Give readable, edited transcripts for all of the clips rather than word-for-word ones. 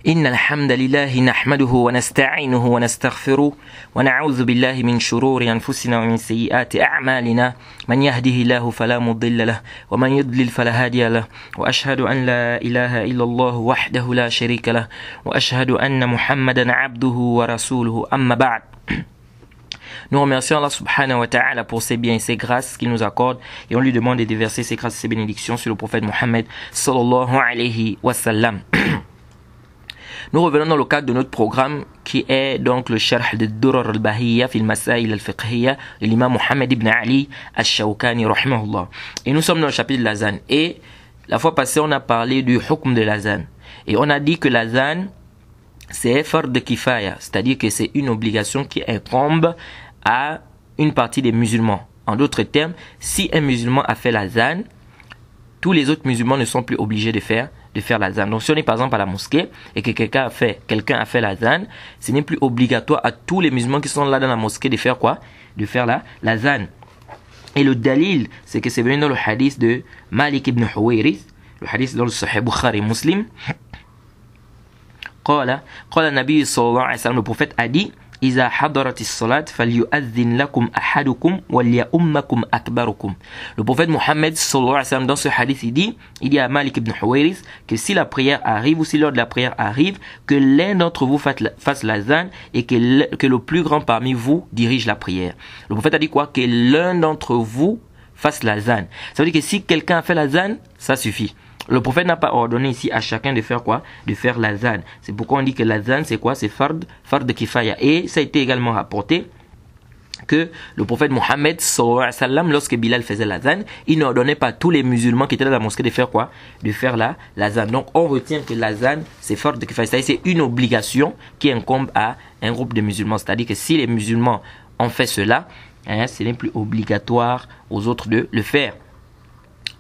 إن الحمد لله نحمده ونستعينه ونستغفره ونعوذ بالله من شرور أنفسنا ومن سيئات أعمالنا من يهده الله فلا مضل له ومن يضلل فلا هادي له وأشهد أن لا إله إلا الله وحده لا شريك له وأشهد أن محمدا عبده ورسوله أما بعد. Nous remercions Allah subhanahu wa ta'ala pour ses biens et ses grâces qu'il nous accorde et on lui demande de déverser ses grâces et ses bénédictions sur le prophète Mohammed sallallahu alayhi wa sallam. Nous revenons dans le cadre de notre programme qui est donc le Sharh de Durar al-Bahiyya fil Masail al-Fiqhiyya de l'imam Mohammed ibn Ali al-Shawkani rahimahullah. Et nous sommes dans le chapitre de l'azan. Et la fois passée, on a parlé du hukm de l'azan. Et on a dit que l'azan, c'est fard de kifaya, c'est-à-dire que c'est une obligation qui incombe à une partie des musulmans. En d'autres termes, si un musulman a fait l'azan, tous les autres musulmans ne sont plus obligés de faire l'azan. Donc si on est par exemple à la mosquée et que quelqu'un a fait l'azan, ce n'est plus obligatoire à tous les musulmans qui sont là dans la mosquée de faire quoi? De faire l'azan. Et le dalil, c'est que c'est venu dans le hadith de Malik ibn Huwayrith, le hadith dans le Sahih Bukhari Muslim. قال النبي صلى الله عليه وسلم, le prophète a dit: إذا حضرت الصلاة فليؤذن لكم أحدكم وليؤمكم أكبركم. Le prophète Mohammed sallallahu alayhi wa sallam, dans ce hadith, il dit à Malik ibn Huwayrith que si la prière arrive ou si l'heure de la prière arrive, que l'un d'entre vous fasse l'azan et que le plus grand parmi vous dirige la prière. Le prophète a dit quoi? Que l'un d'entre vous fasse l'azan. Ça veut dire que si quelqu'un a fait l'azan, ça suffit. Le prophète n'a pas ordonné ici à chacun de faire quoi? De faire l'azan. C'est pourquoi on dit que l'azan c'est quoi? C'est fard kifaya. Et ça a été également rapporté que le prophète Mohammed sallallahu alayhi wa sallam, lorsque Bilal faisait l'azan, il n'ordonnait pas à tous les musulmans qui étaient dans la mosquée de faire quoi? De faire l'azan. Donc on retient que l'azan c'est fard kifaya. C'est-à-dire c'est une obligation qui incombe à un groupe de musulmans. C'est-à-dire que si les musulmans ont fait cela, ce n'est plus obligatoire aux autres de le faire.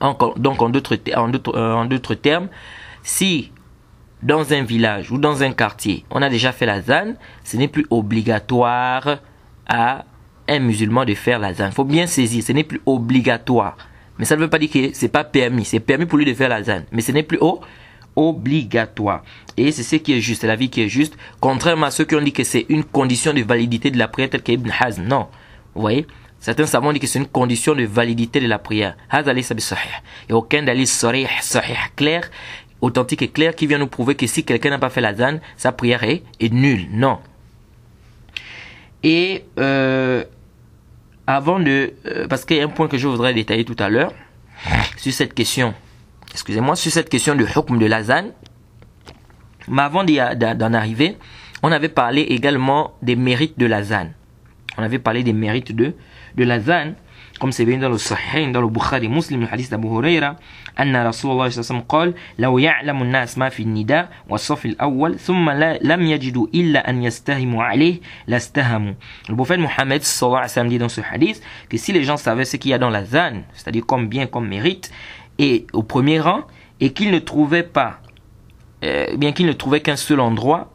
Donc en d'autres termes, si dans un village ou dans un quartier on a déjà fait l'azan, ce n'est plus obligatoire à un musulman de faire l'azan. Il faut bien saisir, ce n'est plus obligatoire. Mais ça ne veut pas dire que ce n'est pas permis. C'est permis pour lui de faire l'azan, mais ce n'est plus obligatoire. Et c'est ce qui est juste, c'est la vie qui est juste. Contrairement à ceux qui ont dit que c'est une condition de validité de la prière, tel qu'Ibn Hazm. Non, vous voyez, certains savants disent que c'est une condition de validité de la prière. Et aucun dalil sahih clair, authentique et clair qui vient nous prouver que si quelqu'un n'a pas fait l'azan, sa prière est nulle. Non. Et avant de... parce qu'il y a un point que je voudrais détailler tout à l'heure sur cette question. Excusez-moi, sur cette question du hukm de l'azan. Mais avant d'en arriver, on avait parlé également des mérites de l'azan. On avait parlé des mérites de l'azan, comme c'est venu dans le Sahih, dans le Bukhari Muslim, le hadith d'Abu Huraira, أن رسول الله صلى الله عليه وسلم قال لو يعلم الناس ما في النداء والصف الأول ثم لم يجدوا إلا أن يستهموا عليه لاستهموا. Le prophète Mohammed sallallahu alayhi wa sallam dit dans ce hadith que si les gens savaient ce qu'il y a dans l'azan, c'est-à-dire comme bien, comme mérite, et au premier rang, et qu'ils ne trouvaient pas, bien qu'ils ne trouvaient qu'un seul endroit,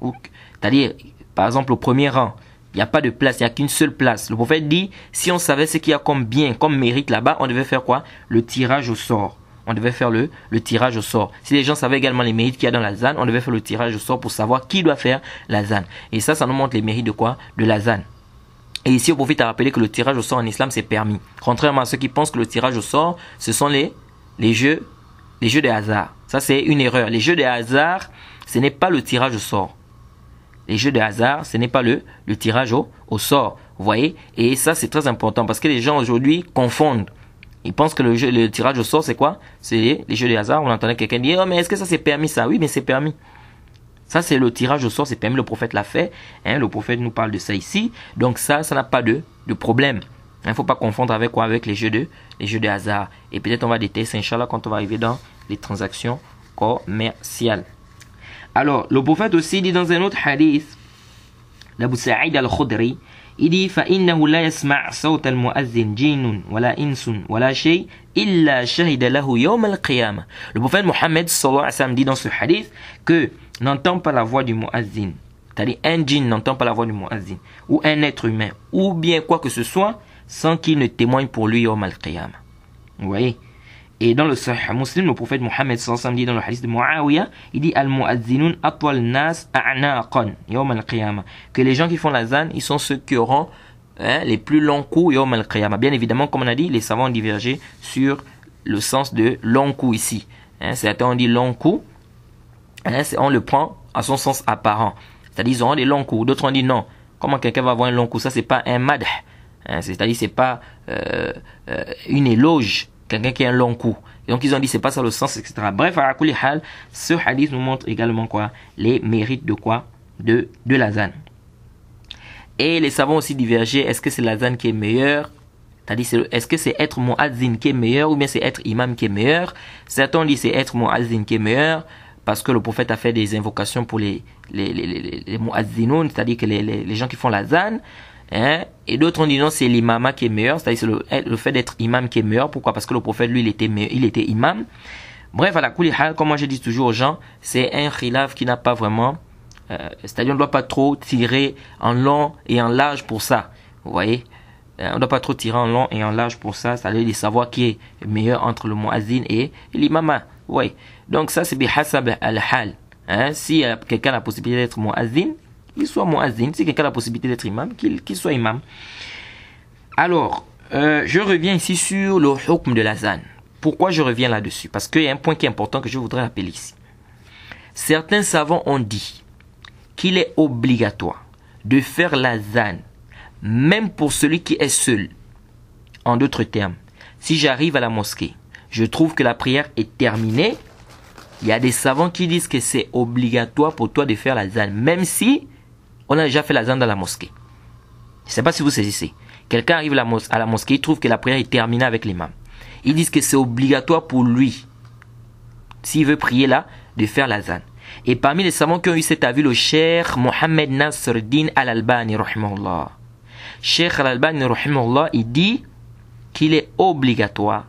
c'est-à-dire par exemple au premier rang, il n'y a pas de place, il n'y a qu'une seule place. Le prophète dit, si on savait ce qu'il y a comme bien, comme mérite là-bas, on devait faire quoi? Le tirage au sort. On devait faire le tirage au sort. Si les gens savaient également les mérites qu'il y a dans l'azan, on devait faire le tirage au sort pour savoir qui doit faire l'azan. Et ça nous montre les mérites de quoi? De l'azan. Et ici, le prophète a rappelé que le tirage au sort en islam, c'est permis. Contrairement à ceux qui pensent que le tirage au sort, ce sont les jeux de hasard. Ça, c'est une erreur. Les jeux de hasard, ce n'est pas le tirage au sort. Les jeux de hasard, ce n'est pas le tirage au sort. Vous voyez? Et ça, c'est très important parce que les gens aujourd'hui confondent. Ils pensent que le tirage au sort, c'est quoi? C'est les jeux de hasard. On entendait quelqu'un dire: oh, mais est-ce que ça c'est permis ça? Oui, mais c'est permis. Ça, c'est le tirage au sort, c'est permis. Le prophète l'a fait. Le prophète nous parle de ça ici. Donc ça n'a pas de problème. Il ne faut pas confondre avec quoi? Avec les jeux de hasard. Et peut-être on va détailler ça, Inch'Allah, quand on va arriver dans les transactions commerciales. Alors, le prophète aussi dit dans un autre hadith d'Abu Sa'id al-Khudri, il dit: فَإِنَّهُ لَا يَسْمَعْ صَوْتَ الْمُؤَذِّنِ جِنٌ وَلَا إِنسٌ وَلَا شَيْءٍ إِلَّا شَهِدَ لَهُ يَوْمَ الْقِيَامَةِ. Le prophète Mohammed sallallahu alayhi wa sallam dit dans ce hadith que n'entend pas la voix du muazzin, c'est-à-dire un djinn n'entend pas la voix du muazzin, ou un être humain, ou bien quoi que ce soit, sans qu'il ne témoigne pour lui yawm al-qiyamah. Vous voyez? Et dans le Sahih Muslim, le prophète Mohammed sallallahu alayhi wa sallam dit dans le hadith de Muawiyah, il dit Al-Mu'adzinun atwal nas a'naqan yawm al-qiyamah. Que les gens qui font l'azan, ils sont ceux qui auront les plus longs coups yawm al-qiyamah. Bien évidemment, comme on a dit, les savants ont divergé sur le sens de long coup ici. Certains ont dit long coup, on le prend à son sens apparent. C'est-à-dire ils auront des longs coups. D'autres ont dit non. Comment quelqu'un va avoir un long coup? Ça, c'est pas un madh. C'est-à-dire c'est pas une éloge. Quelqu'un qui a un long coup. Et donc ils ont dit c'est pas ça le sens, etc. Bref, à Kulli Hal, ce hadith nous montre également quoi? Les mérites de quoi? De l'azan. Et les savants aussi divergé, est-ce que c'est l'azan qui est meilleur? C'est-à-dire est-ce que c'est être muazzin qui est meilleur ou bien c'est être imam qui est meilleur? Certains ont dit c'est être muazzin qui est meilleur parce que le prophète a fait des invocations pour les muazzinoun, c'est-à-dire que les gens qui font l'azan. Et d'autres ont dit non, c'est l'imama qui est meilleur, c'est-à-dire c'est le fait d'être imam qui est meilleur. Pourquoi? Parce que le prophète lui il était imam. Bref, à la kulli hal, comme moi je dis toujours aux gens, c'est un khilaf qui n'a pas vraiment c'est-à-dire on ne doit pas trop tirer en long et en large pour ça, vous voyez, on ne doit pas trop tirer en long et en large pour ça, c'est-à-dire de savoir qui est meilleur entre le muazzin et l'imama, vous voyez. Donc ça c'est bihasab al-hal. Si quelqu'un a la possibilité d'être muazzin, qu'il soit muazzin. Si quelqu'un a la possibilité d'être imam, qu'il soit imam. Alors, je reviens ici sur le hukm de l'azan. Pourquoi je reviens là-dessus? Parce qu'il y a un point qui est important que je voudrais rappeler ici. Certains savants ont dit qu'il est obligatoire de faire l'azan, même pour celui qui est seul. En d'autres termes, si j'arrive à la mosquée, je trouve que la prière est terminée, il y a des savants qui disent que c'est obligatoire pour toi de faire l'azan, même si on a déjà fait l'azan dans la mosquée. Je ne sais pas si vous saisissez. Quelqu'un arrive à la mosquée, il trouve que la prière est terminée avec l'imam. Ils disent que c'est obligatoire pour lui, s'il veut prier là, de faire l'azan. Et parmi les savants qui ont eu cet avis, le Cheikh Mohammed Nasruddin Al-Albani, rahimahullah. Cheikh Al-Albani, rahimahullah, il dit qu'il est obligatoire.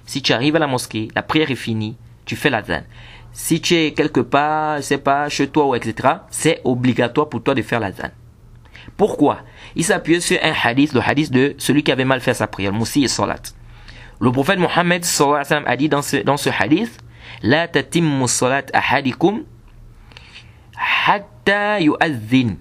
Si tu arrives à la mosquée, la prière est finie, tu fais l'azan. Si tu es quelque part, je sais pas, chez toi ou etc., c'est obligatoire pour toi de faire l'azan. Pourquoi? Il s'appuie sur un hadith, le hadith de celui qui avait mal fait sa prière, Moussi et Salat. Le prophète Mohammed sallallahu alayhi wa sallam a dit dans ce hadith, La tatimmu salat ahadikum hatta yu'adhin.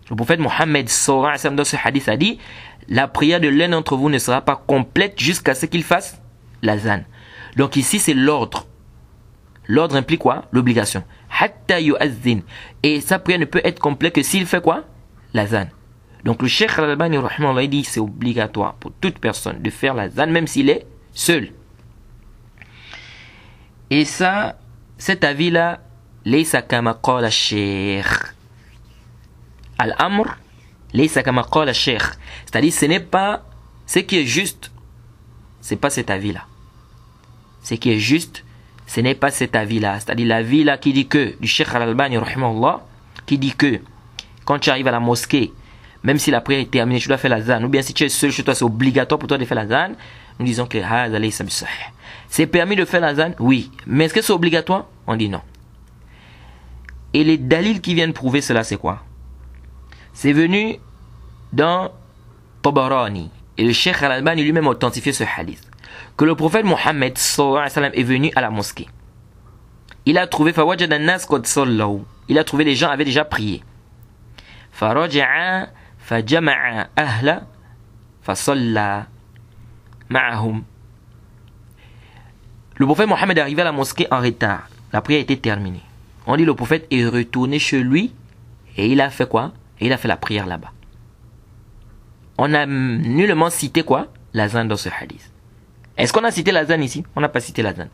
Le prophète Mohammed sallallahu alayhi wa sallam dans ce hadith a dit, la prière de l'un d'entre vous ne sera pas complète jusqu'à ce qu'il fasse l'azan. Donc ici c'est l'ordre. L'ordre implique quoi? L'obligation. Hatta yu'adhin. Et sa prière ne peut être complète que s'il fait quoi? L'azan. Donc le Cheikh Al-Albani rahimahullah dit c'est obligatoire pour toute personne de faire l'azan même s'il est seul. Et ça, cet avis-là, laysa kama qala al-Cheikh. Al-amr laysa kama qala al-Cheikh. C'est-à-dire ce n'est pas ce qui est juste. C'est pas cet avis-là. Ce qui est juste, ce n'est pas cet avis-là. C'est-à-dire l'avis-là qui dit que, du Cheikh Al-Albani rahimahullah, qui dit que quand tu arrives à la mosquée, même si la prière est terminée, tu dois faire l'azan. Ou bien si tu es seul chez toi, c'est obligatoire pour toi de faire l'azan. Nous disons que c'est permis de faire l'azan, oui. Mais est-ce que c'est obligatoire? On dit non. Et les dalils qui viennent prouver cela, c'est quoi? C'est venu dans Tabarani. Et le Cheikh Al-Albani lui-même a authentifié ce hadith. Que le prophète Mohammed sallallahu alayhi wa sallam est venu à la mosquée. Il a trouvé il a trouvé les gens avaient déjà prié. فَرَجَعَ فَجَمَعَ أَهْلَ فَصَلَّى مَعَهُمْ. Le prophète Mohammed est arrivé à la mosquée en retard. La prière était terminée. On dit le prophète est retourné chez lui et il a fait quoi? Et il a fait la prière là-bas. On a nullement cité quoi? L'azan dans ce hadith. Est-ce qu'on a cité l'azan ici? On n'a pas cité l'azan.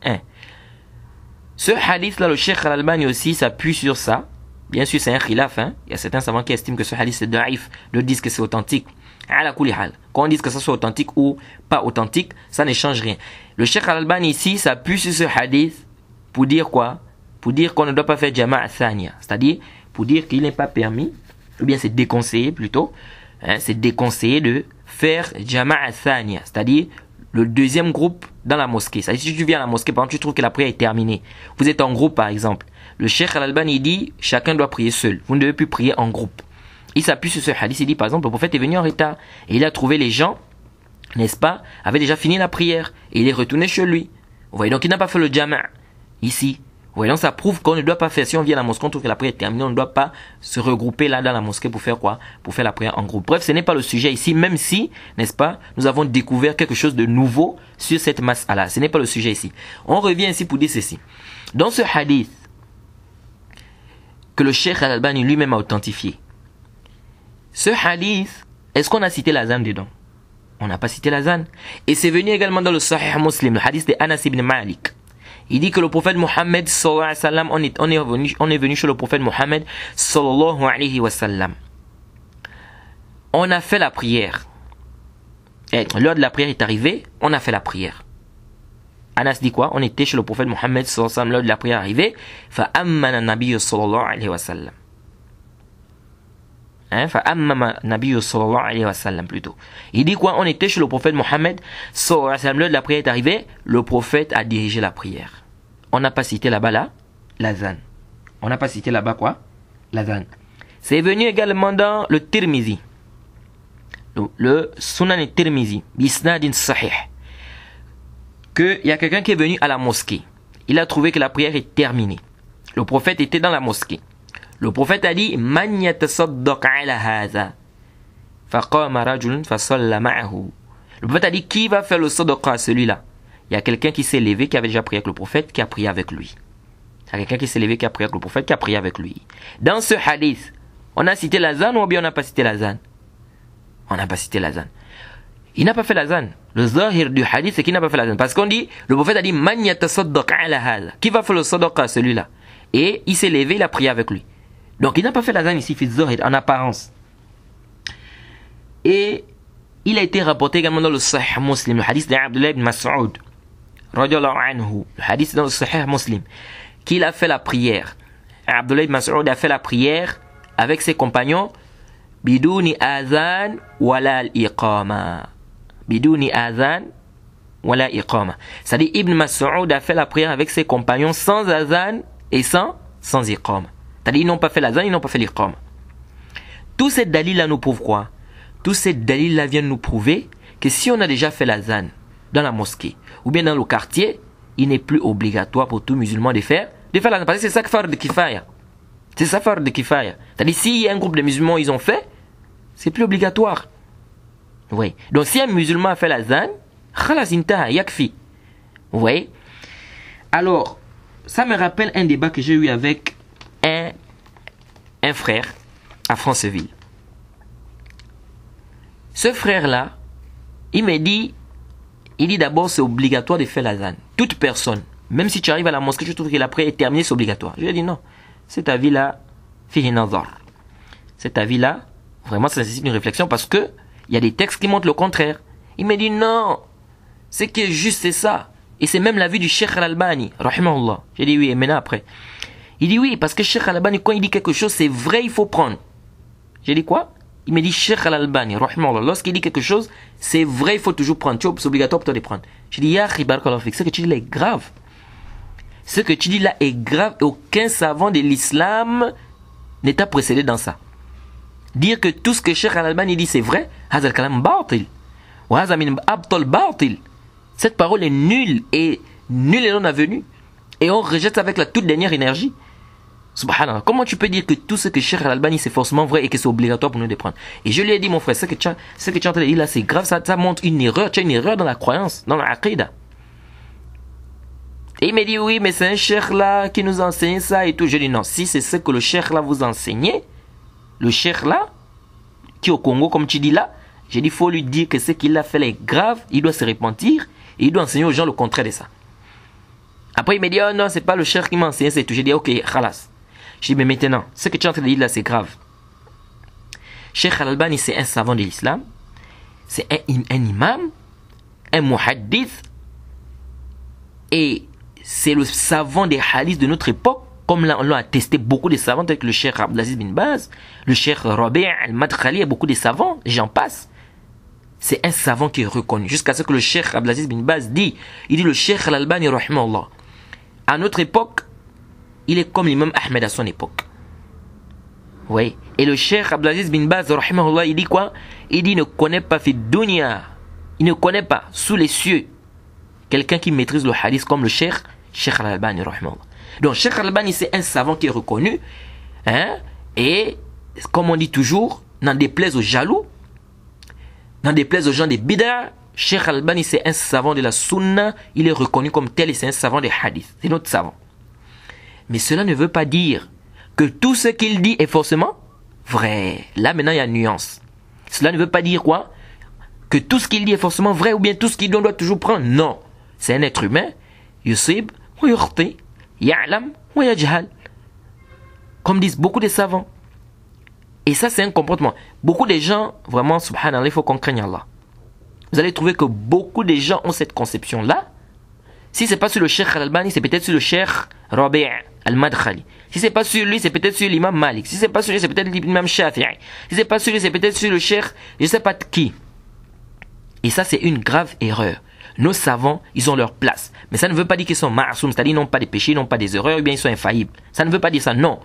Ce hadith là, le Cheikh Al-Albani aussi s'appuie sur ça. Bien sûr, c'est un khilaf. Il y a certains savants qui estiment que ce hadith c'est daif, d'autres disent que c'est authentique. Ala kulli hal. Quand on dit que ça soit authentique ou pas authentique, ça ne change rien. Le Cheikh Al-Albani ici s'appuie sur ce hadith pour dire quoi? Pour dire qu'on ne doit pas faire jama'a thaniya. C'est-à-dire, pour dire qu'il n'est pas permis, ou bien c'est déconseillé plutôt, c'est déconseillé de faire jama'a thaniya. C'est-à-dire, le deuxième groupe dans la mosquée. C'est-à-dire, si tu viens à la mosquée, par exemple, tu trouves que la prière est terminée. Vous êtes en groupe, par exemple. Le Cheikh Al-Albani dit, chacun doit prier seul. Vous ne devez plus prier en groupe. Il s'appuie sur ce hadith. Il dit, par exemple, le prophète est venu en retard. Et il a trouvé les gens, n'est-ce pas, avaient déjà fini la prière. Et il est retourné chez lui. Vous voyez, donc il n'a pas fait le jama' ici. Vous voyez, donc ça prouve qu'on ne doit pas faire, si on vient à la mosquée, on trouve que la prière est terminée, on ne doit pas se regrouper là dans la mosquée pour faire quoi? Pour faire la prière en groupe. Bref, ce n'est pas le sujet ici, même si, n'est-ce pas, nous avons découvert quelque chose de nouveau sur cette mas'ala. Ce n'est pas le sujet ici. On revient ici pour dire ceci. Dans ce hadith, que le Cheikh Al-Albani lui-même a authentifié, ce hadith, est-ce qu'on a cité l'azan dedans? On n'a pas cité l'azan. Et c'est venu également dans le Sahih Muslim, le hadith de Anas ibn Malik. Il dit que le prophète Mohammed sallallahu alayhi wa sallam, on est venu chez le prophète Mohammed sallallahu alayhi wa sallam. On a fait la prière. Et l'heure de la prière est arrivée, on a fait la prière. Anas dit quoi? On était chez le prophète Mohammed sallallahu alayhi wa sallam, l'heure de la prière est arrivée. Fa'ammana nabiyyu sallallahu alayhi wa sallam. Fa'ammama nabiyyu sallallahu alayhi wa sallam plutôt. Il dit quoi? On était chez le prophète Mohammed sallallahu alayhi wa sallam, l'heure de la prière est arrivée, le prophète a dirigé la prière. On n'a pas cité là-bas là, l'azan. On n'a pas cité là-bas quoi? L'azan. C'est venu également dans le Tirmizi. Le Sunan Tirmizi, bisnadin sahih. Qu'il y a quelqu'un qui est venu à la mosquée. Il a trouvé que la prière est terminée. Le prophète était dans la mosquée. Le prophète a dit, Man yatasaddaq ala hadha. Faqama rajulun fasalla ma'ahu. Le prophète a dit, qui va faire le sadaqa à celui-là? Il y a quelqu'un qui s'est levé, qui avait déjà prié avec le prophète, qui a prié avec lui. Il y a quelqu'un qui s'est levé, qui a prié avec le prophète, qui a prié avec lui. Dans ce hadith, on a cité l'azan ou bien on n'a pas cité l'azan? On n'a pas cité l'azan. Il n'a pas fait l'azan. Le zahir du hadith, c'est qu'il n'a pas fait l'azan. Parce qu'on dit, le prophète a dit, Man yatasaddaq ala hadha. Qui va faire le sadaqa à celui-là? Et il s'est levé, il a prié avec lui. Donc il n'a pas fait l'azan ici, fi zahir, en apparence. Et il a été rapporté également dans le Sahih Muslim, le hadith d'Abdullah ibn Mas'ud. Radiallahu anhu, le hadith dans le Sahih Muslim, qu'il a fait la prière. Abdullah ibn Mas'ud a fait la prière avec ses compagnons, bidouni azan wala al-iqama. Bidouni azan wala iqama. C'est-à-dire Ibn Mas'ud a fait la prière avec ses compagnons sans azan et sans iqama. C'est-à-dire ils n'ont pas fait l'azan, ils n'ont pas fait l'iqama. Tous ces dalils-là nous prouvent quoi? Tous ces dalils-là viennent nous prouver que si on a déjà fait l'azan dans la mosquée ou bien dans le quartier, il n'est plus obligatoire pour tout musulman de faire l'azan. Parce que c'est ça que faire de kifaya. C'est ça faire de kifaya. C'est-à-dire s'il y a un groupe de musulmans, ils ont fait, c'est plus obligatoire. Oui. Donc si un musulman a fait l'azan, khalas intaha yakfi. Vous voyez? Alors, ça me rappelle un débat que j'ai eu avec un frère à Franceville. Ce frère-là, il me dit, d'abord c'est obligatoire de faire l'azan. Toute personne, même si tu arrives à la mosquée, tu trouves que la prière est terminée, c'est obligatoire. Je lui ai dit non, cet avis-là, fihi nazar. Cet avis-là, vraiment ça nécessite une réflexion parce que il y a des textes qui montrent le contraire. Il me dit non, ce qui est juste c'est ça. Et c'est même l'avis du Cheikh Al-Albani, rahimahullah. J'ai dit oui, et maintenant après. Il dit oui, parce que Cheikh Al-Albani, quand il dit quelque chose, c'est vrai, il faut prendre. J'ai dit quoi? Il me dit Cheikh Al-Albani, rahimahullah, lorsqu'il dit quelque chose, c'est vrai, il faut toujours prendre. C'est obligatoire pour toi de prendre. J'ai dit, ya khibar kalafik, ce que tu dis là est grave. Ce que tu dis là est grave et aucun savant de l'islam n'est à précédé dans ça. Dire que tout ce que Cheikh Al-Albani dit c'est vrai, hazal kalam batil. Wa hazal min abtal batil. Cette parole est nulle et non avenue. Et on rejette avec la toute dernière énergie. Subhanallah. Comment tu peux dire que tout ce que Cheikh Al-Albani c'est forcément vrai et que c'est obligatoire pour nous de prendre? Et je lui ai dit, mon frère, ce que tu es en train de dire là, c'est grave, ça montre une erreur. Tu as une erreur dans la croyance, dans la aqidah. Et il m'a dit, oui, mais c'est un cheikh là qui nous enseigne ça et tout. Je lui ai dit, non, si c'est ce que le cheikh là vous enseignez, le cheikh là, qui est au Congo, comme tu dis là, j'ai dit, il faut lui dire que ce qu'il a fait est grave, il doit se repentir et il doit enseigner aux gens le contraire de ça. Après, il m'a dit, oh non, c'est pas le cheikh qui m'a enseigné, c'est tout. J'ai dit, ok, khalas. J'ai dit, mais maintenant, ce que tu es en train de dire là, c'est grave. Cheikh Al-Albani, c'est un savant de l'islam, c'est un imam, un muhaddith, et c'est le savant des hadiths de notre époque, comme on l'a attesté beaucoup de savants, tels que le Cheikh Abdelaziz bin Baz, le Cheikh Rabi' al-Madkhali, il y a beaucoup de savants, j'en passe. C'est un savant qui est reconnu. Jusqu'à ce que le Cheikh Abdelaziz bin Baz dit, il dit le Cheikh Al-Albani, rahimahullah, à notre époque, il est comme l'imam Ahmed à son époque. Oui. Et le Cheikh Abdelaziz bin Baz, rahimahullah, il dit quoi? Il dit, il ne connaît pas fi dunya. Il ne connaît pas sous les cieux quelqu'un qui maîtrise le hadith comme le Cheikh Al-Albani. Donc Cheikh Al-Albani, c'est un savant qui est reconnu, hein, et comme on dit toujours, n'en déplaise aux jaloux, n'en déplaise aux gens des bid'a, Cheikh Al-Albani, c'est un savant de la sunna, il est reconnu comme tel et c'est un savant des hadiths, c'est notre savant. Mais cela ne veut pas dire que tout ce qu'il dit est forcément vrai. Là maintenant il y a une nuance. Cela ne veut pas dire quoi? Que tout ce qu'il dit est forcément vrai ou bien tout ce qu'il dit on doit toujours prendre. Non. C'est un être humain. Yusib wa yukhti, ya'lam wa yajhal. Comme disent beaucoup de savants. Et ça c'est un comportement. Beaucoup de gens, vraiment, subhanallah, il faut qu'on craigne Allah. Vous allez trouver que beaucoup de gens ont cette conception-là. Si c'est pas sur le Cheikh Al-Albani, c'est peut-être sur le Cheikh Rabi' Al-Madkhali. Si c'est pas sur lui, c'est peut-être sur l'imam Malik. Si c'est pas sur lui, c'est peut-être l'imam Shafi'i. Si c'est pas sur lui, c'est peut-être sur le Cheikh, je sais pas qui. Et ça, c'est une grave erreur. Nos savants, ils ont leur place. Mais ça ne veut pas dire qu'ils sont ma'soum, c'est-à-dire qu'ils n'ont pas de péchés, ils n'ont pas des erreurs, ou bien ils sont infaillibles. Ça ne veut pas dire ça, non.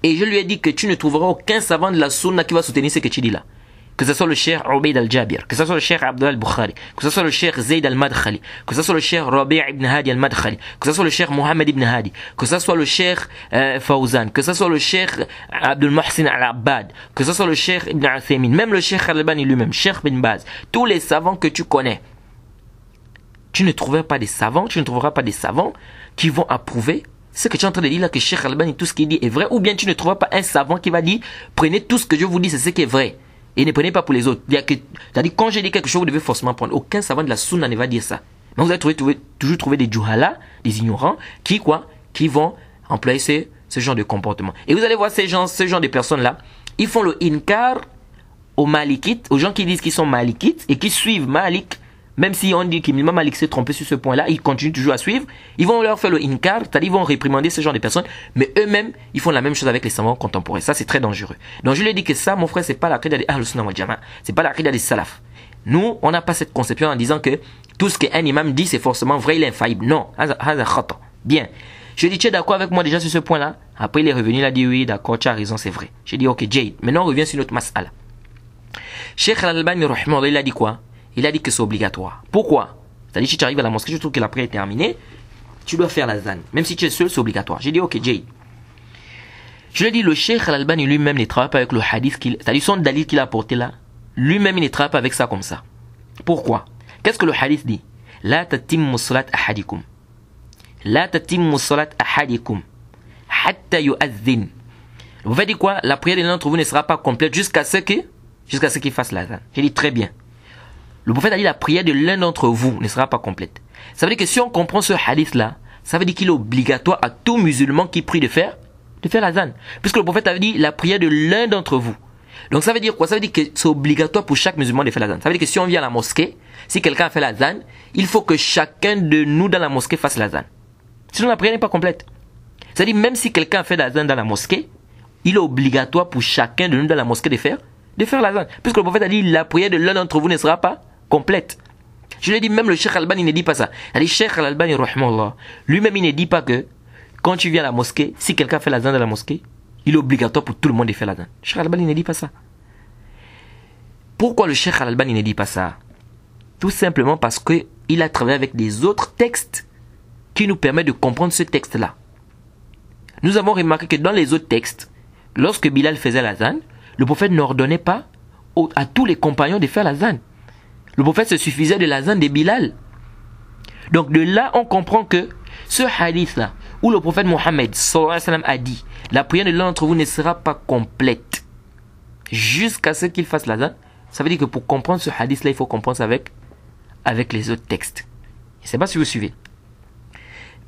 Et je lui ai dit que tu ne trouveras aucun savant de la sunna qui va soutenir ce que tu dis là. Que ce soit le Cheikh Ubayd al-Jabir, que ce soit le Cheikh Abdullah al-Bukhari, que ce soit le Cheikh Zayd al-Madkhali, que ce soit le Cheikh Rabi' ibn Hadi al-Madkhali, que ce soit le Cheikh Mohammed ibn Hadi, que ce soit le Cheikh Fawzan, que ce soit le Cheikh Abdul Muhsin al-Abbad, que ce soit le Cheikh Ibn Uthaymin, même le Cheikh Al-Albani lui-même, Cheikh Bin Baz, tous les savants que tu connais, tu ne trouveras pas des savants qui vont approuver ce que tu es en train de dire là, que Cheikh Al-Albani, tout ce qu'il dit est vrai, ou bien tu ne trouveras pas un savant qui va dire, prenez tout ce que je vous dis, c'est ce qui est vrai. Et ne prenez pas pour les autres. C'est-à-dire, quand j'ai dit quelque chose, vous devez forcément prendre. Aucun savant de la sunna ne va dire ça. Mais vous allez toujours trouver des juhala, des ignorants, qui vont employer ce genre de comportement. Et vous allez voir ce genre de personnes-là, ils font le inkar aux malikites, aux gens qui disent qu'ils sont malikites et qui suivent Malik. Même si on dit qu'Imam Malik s'est trompé sur ce point-là, ils continuent toujours à suivre. Ils vont leur faire le inkar, c'est-à-dire ils vont réprimander ce genre de personnes, mais eux-mêmes, ils font la même chose avec les savants contemporains. Ça, c'est très dangereux. Donc, je lui ai dit que ça, mon frère, c'est pas l'aqida des Ahlus Sunnah wal Jama'a. C'est pas l'aqida des Salaf. Nous, on n'a pas cette conception en disant que tout ce qu'un imam dit, c'est forcément vrai, il est infaillible. Non. Bien. Je lui ai dit, tu es d'accord avec moi déjà sur ce point-là? Après, il est revenu, il a dit, oui, d'accord, tu as raison, c'est vrai. J'ai dit, ok, Jade. Maintenant, on revient sur notre mas'ala. Cheikh Al-Albani, il a dit quoi? Il a dit que c'est obligatoire. Pourquoi? C'est-à-dire, si tu arrives à la mosquée, je trouve que la prière est terminée, tu dois faire la zan. Même si tu es seul, c'est obligatoire. J'ai dit, ok, Jade. Je lui ai dit, le Cheikh Al-Albani lui-même ne travaille pas avec le hadith c'est-à-dire son dalil qu'il a apporté là. Lui-même, il ne travaille pas avec ça comme ça. Pourquoi? Qu'est-ce que le hadith dit? La tatimmu salat ahadikum. La tatimmu salat ahadikum. Hatta yu'adhin. Vous faites dire quoi? La prière de l'un d'entre vous ne sera pas complète jusqu'à ce qu'il fasse la zan. J'ai dit, très bien. Le prophète a dit la prière de l'un d'entre vous ne sera pas complète. Ça veut dire que si on comprend ce hadith-là, ça veut dire qu'il est obligatoire à tout musulman qui prie de faire la zan. Puisque le prophète avait dit la prière de l'un d'entre vous. Donc ça veut dire quoi? Ça veut dire que c'est obligatoire pour chaque musulman de faire la zan. Ça veut dire que si on vient à la mosquée, si quelqu'un a fait la zan, il faut que chacun de nous dans la mosquée fasse la zan. Sinon la prière n'est pas complète. C'est-à-dire même si quelqu'un a fait la zan dans la mosquée, il est obligatoire pour chacun de nous dans la mosquée de faire la zan. Puisque le prophète a dit la prière de l'un d'entre vous ne sera pas complète. Je lui ai dit, même le Cheikh Al-Albani ne dit pas ça. Il dit, Cheikh Al-Albani, lui-même, il ne dit pas que quand tu viens à la mosquée, si quelqu'un fait la zan dans la mosquée, il est obligatoire pour tout le monde de faire la zan. Cheikh Al-Albani ne dit pas ça. Pourquoi le Cheikh Al-Albani ne dit pas ça? Tout simplement parce qu'il a travaillé avec des autres textes qui nous permettent de comprendre ce texte-là. Nous avons remarqué que dans les autres textes, lorsque Bilal faisait la zan, le prophète n'ordonnait pas à tous les compagnons de faire la zan. Le prophète se suffisait de la zan de Bilal. Donc de là, on comprend que ce hadith-là, où le prophète Mohammed sallallahu alayhi wa sallam a dit, la prière de l'un d'entre vous ne sera pas complète jusqu'à ce qu'il fasse la zan, ça veut dire que pour comprendre ce hadith-là, il faut comprendre ça avec les autres textes. Je ne sais pas si vous suivez.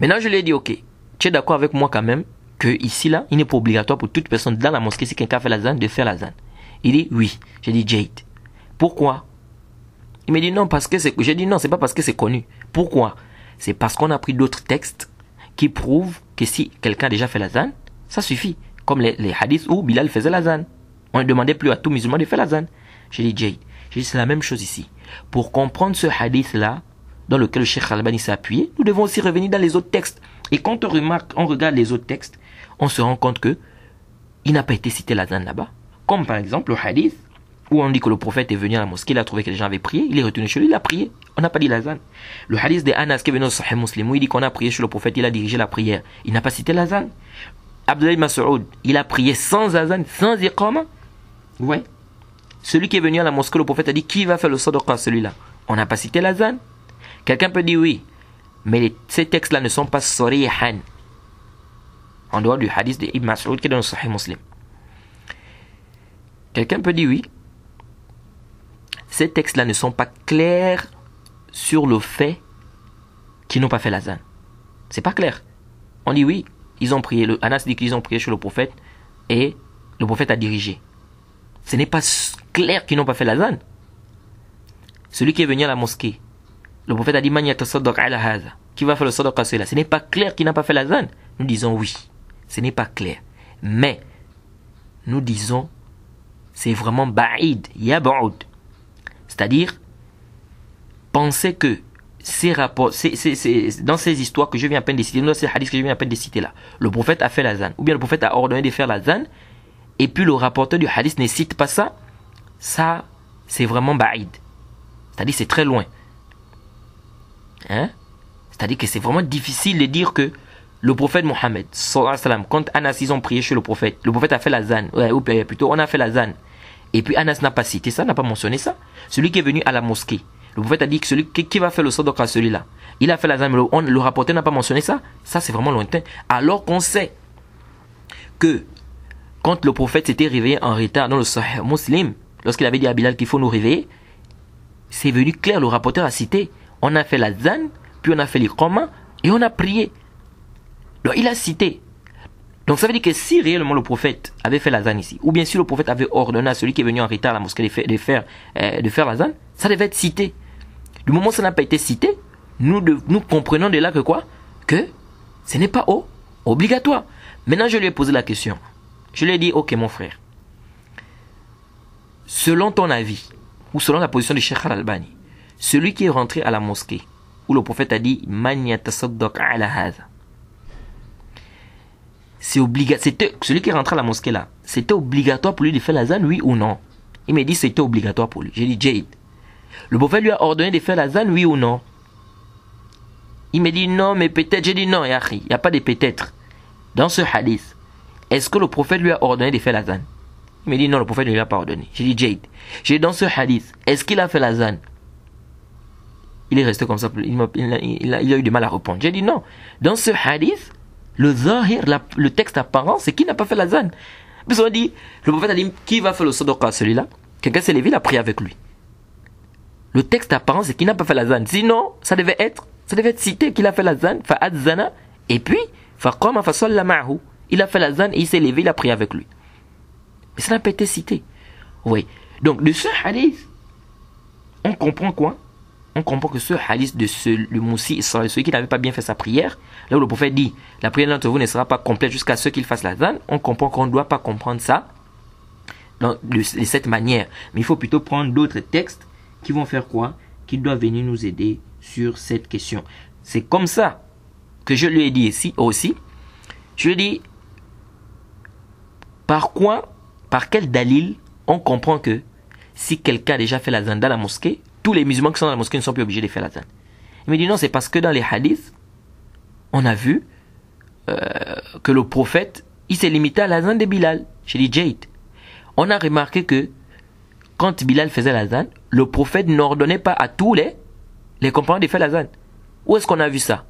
Maintenant, je lui ai dit, ok, tu es d'accord avec moi quand même que ici, là, il n'est pas obligatoire pour toute personne dans la mosquée, si quelqu'un fait la zan, de faire la zan. Il dit, oui. J'ai dit, Jade. Pourquoi? Il me dit non, parce que j'ai dit non, c'est pas parce que c'est connu. Pourquoi? C'est parce qu'on a pris d'autres textes qui prouvent que si quelqu'un a déjà fait la zan, ça suffit. Comme les hadiths où Bilal faisait la zan. On ne demandait plus à tout musulman de faire la zan. J'ai dit, Jade, c'est la même chose ici. Pour comprendre ce hadith-là, dans lequel le Cheikh Al-Albani s'est appuyé, nous devons aussi revenir dans les autres textes. Et quand on regarde les autres textes, on se rend compte que il n'a pas été cité la zan là-bas. Comme par exemple le hadith où on dit que le prophète est venu à la mosquée, il a trouvé que les gens avaient prié, il est retourné chez lui, il a prié. On n'a pas dit l'azan. Le hadith de Anas qui est venu au Sahih Muslim, où il dit qu'on a prié chez le prophète, il a dirigé la prière. Il n'a pas cité l'azan. Abdullah ibn Mas'ud, il a prié sans azan, sans iqama. Ouais. Celui qui est venu à la mosquée, le prophète a dit qui va faire le sadaqa à celui-là. On n'a pas cité l'azan. Quelqu'un peut dire oui, mais ces textes-là ne sont pas sarihan. En dehors du hadith de Ibn Mas'ud qui est dans le Sahih Muslim. Quelqu'un peut dire oui. Ces textes-là ne sont pas clairs sur le fait qu'ils n'ont pas fait l'azan. C'est pas clair. On dit oui, ils ont prié. Anas dit qu'ils ont prié chez le prophète et le prophète a dirigé. Ce n'est pas clair qu'ils n'ont pas fait l'azan. Celui qui est venu à la mosquée, le prophète a dit Man yatasaddaq ala hadha, qui va faire le sadaqa à celui-là. Ce n'est pas clair qu'il n'a pas fait l'azan. Nous disons oui. Ce n'est pas clair. Mais nous disons c'est vraiment ba'id, yab'ud. C'est-à-dire, penser que ces rapports, dans ces histoires que je viens à peine de citer, dans ces hadiths que je viens à peine de citer là, le prophète a fait l'azan, ou bien le prophète a ordonné de faire l'azan, et puis le rapporteur du hadith ne cite pas ça, ça, c'est vraiment ba'id. C'est-à-dire, c'est très loin. Hein? C'est-à-dire que c'est vraiment difficile de dire que le prophète Mohammed, quand Anas, ils ont prié chez le prophète a fait l'azan, ou plutôt, on a fait l'azan. Et puis Anas n'a pas cité ça, n'a pas mentionné ça. Celui qui est venu à la mosquée, le prophète a dit que celui qui va faire le sadaqa à celui-là, il a fait l'azan, mais le rapporteur n'a pas mentionné ça. Ça, c'est vraiment lointain. Alors qu'on sait que quand le prophète s'était réveillé en retard dans le Sahih Muslim, lorsqu'il avait dit à Bilal qu'il faut nous réveiller, c'est venu clair, le rapporteur a cité. On a fait l'azan, puis on a fait l'iqama et on a prié. Donc il a cité. Donc ça veut dire que si réellement le prophète avait fait l'azan ici, ou bien si le prophète avait ordonné à celui qui est venu en retard à la mosquée de faire l'azan, ça devait être cité. Du moment où ça n'a pas été cité, nous comprenons de là que quoi? Que ce n'est pas obligatoire. Maintenant je lui ai posé la question. Je lui ai dit, ok mon frère, selon ton avis, ou selon la position de Cheikh Al-Albani, celui qui est rentré à la mosquée, où le prophète a dit, Man yatasaddaq ala hadha, c'est obligatoire. Celui qui est rentré à la mosquée là, c'était obligatoire pour lui de faire l'azan, oui ou non? Il m'a dit c'était obligatoire pour lui. J'ai dit Jade, le prophète lui a ordonné de faire l'azan, oui ou non? Il m'a dit non, mais peut-être. J'ai dit non, il n'y a pas de peut-être. Dans ce hadith, est-ce que le prophète lui a ordonné de faire l'azan? Il m'a dit non, le prophète ne lui a pas ordonné. J'ai dit Jade, j'ai dit dans ce hadith, est-ce qu'il a fait l'azan? Il est resté comme ça, il a eu du mal à répondre. J'ai dit non, dans ce hadith, le zahir, le texte apparent, c'est qu'il n'a pas fait l'azan. Puis on dit, le prophète a dit, qui va faire le sadaqa à celui-là? Quelqu'un s'est levé, il a prié avec lui. Le texte apparent, c'est qu'il n'a pas fait l'azan. Sinon, ça devait être cité qu'il a fait l'azan, fa'adzana, et puis, faqama fa salla ma'ahu. Il a fait l'azan et il s'est levé, il a prié avec lui. Mais ça n'a pas été cité. Oui. Donc, de ce hadith, on comprend quoi? On comprend que ce hadith de le moussi, celui qui n'avait pas bien fait sa prière, là où le prophète dit, la prière d'entre vous ne sera pas complète jusqu'à ce qu'il fasse l'azan, on comprend qu'on ne doit pas comprendre ça de cette manière. Mais il faut plutôt prendre d'autres textes qui vont faire quoi? Qui doivent venir nous aider sur cette question. C'est comme ça que je lui ai dit ici aussi. Je lui ai dit, par quel dalil on comprend que si quelqu'un a déjà fait l'azan dans la mosquée, tous les musulmans qui sont dans la mosquée ne sont plus obligés de faire l'azan. Il me dit non, c'est parce que dans les hadiths, on a vu que le prophète, il s'est limité à l'azan de Bilal. J'ai dit Jade, on a remarqué que quand Bilal faisait l'azan, le prophète n'ordonnait pas à tous les compagnons de faire l'azan. Où est-ce qu'on a vu ça?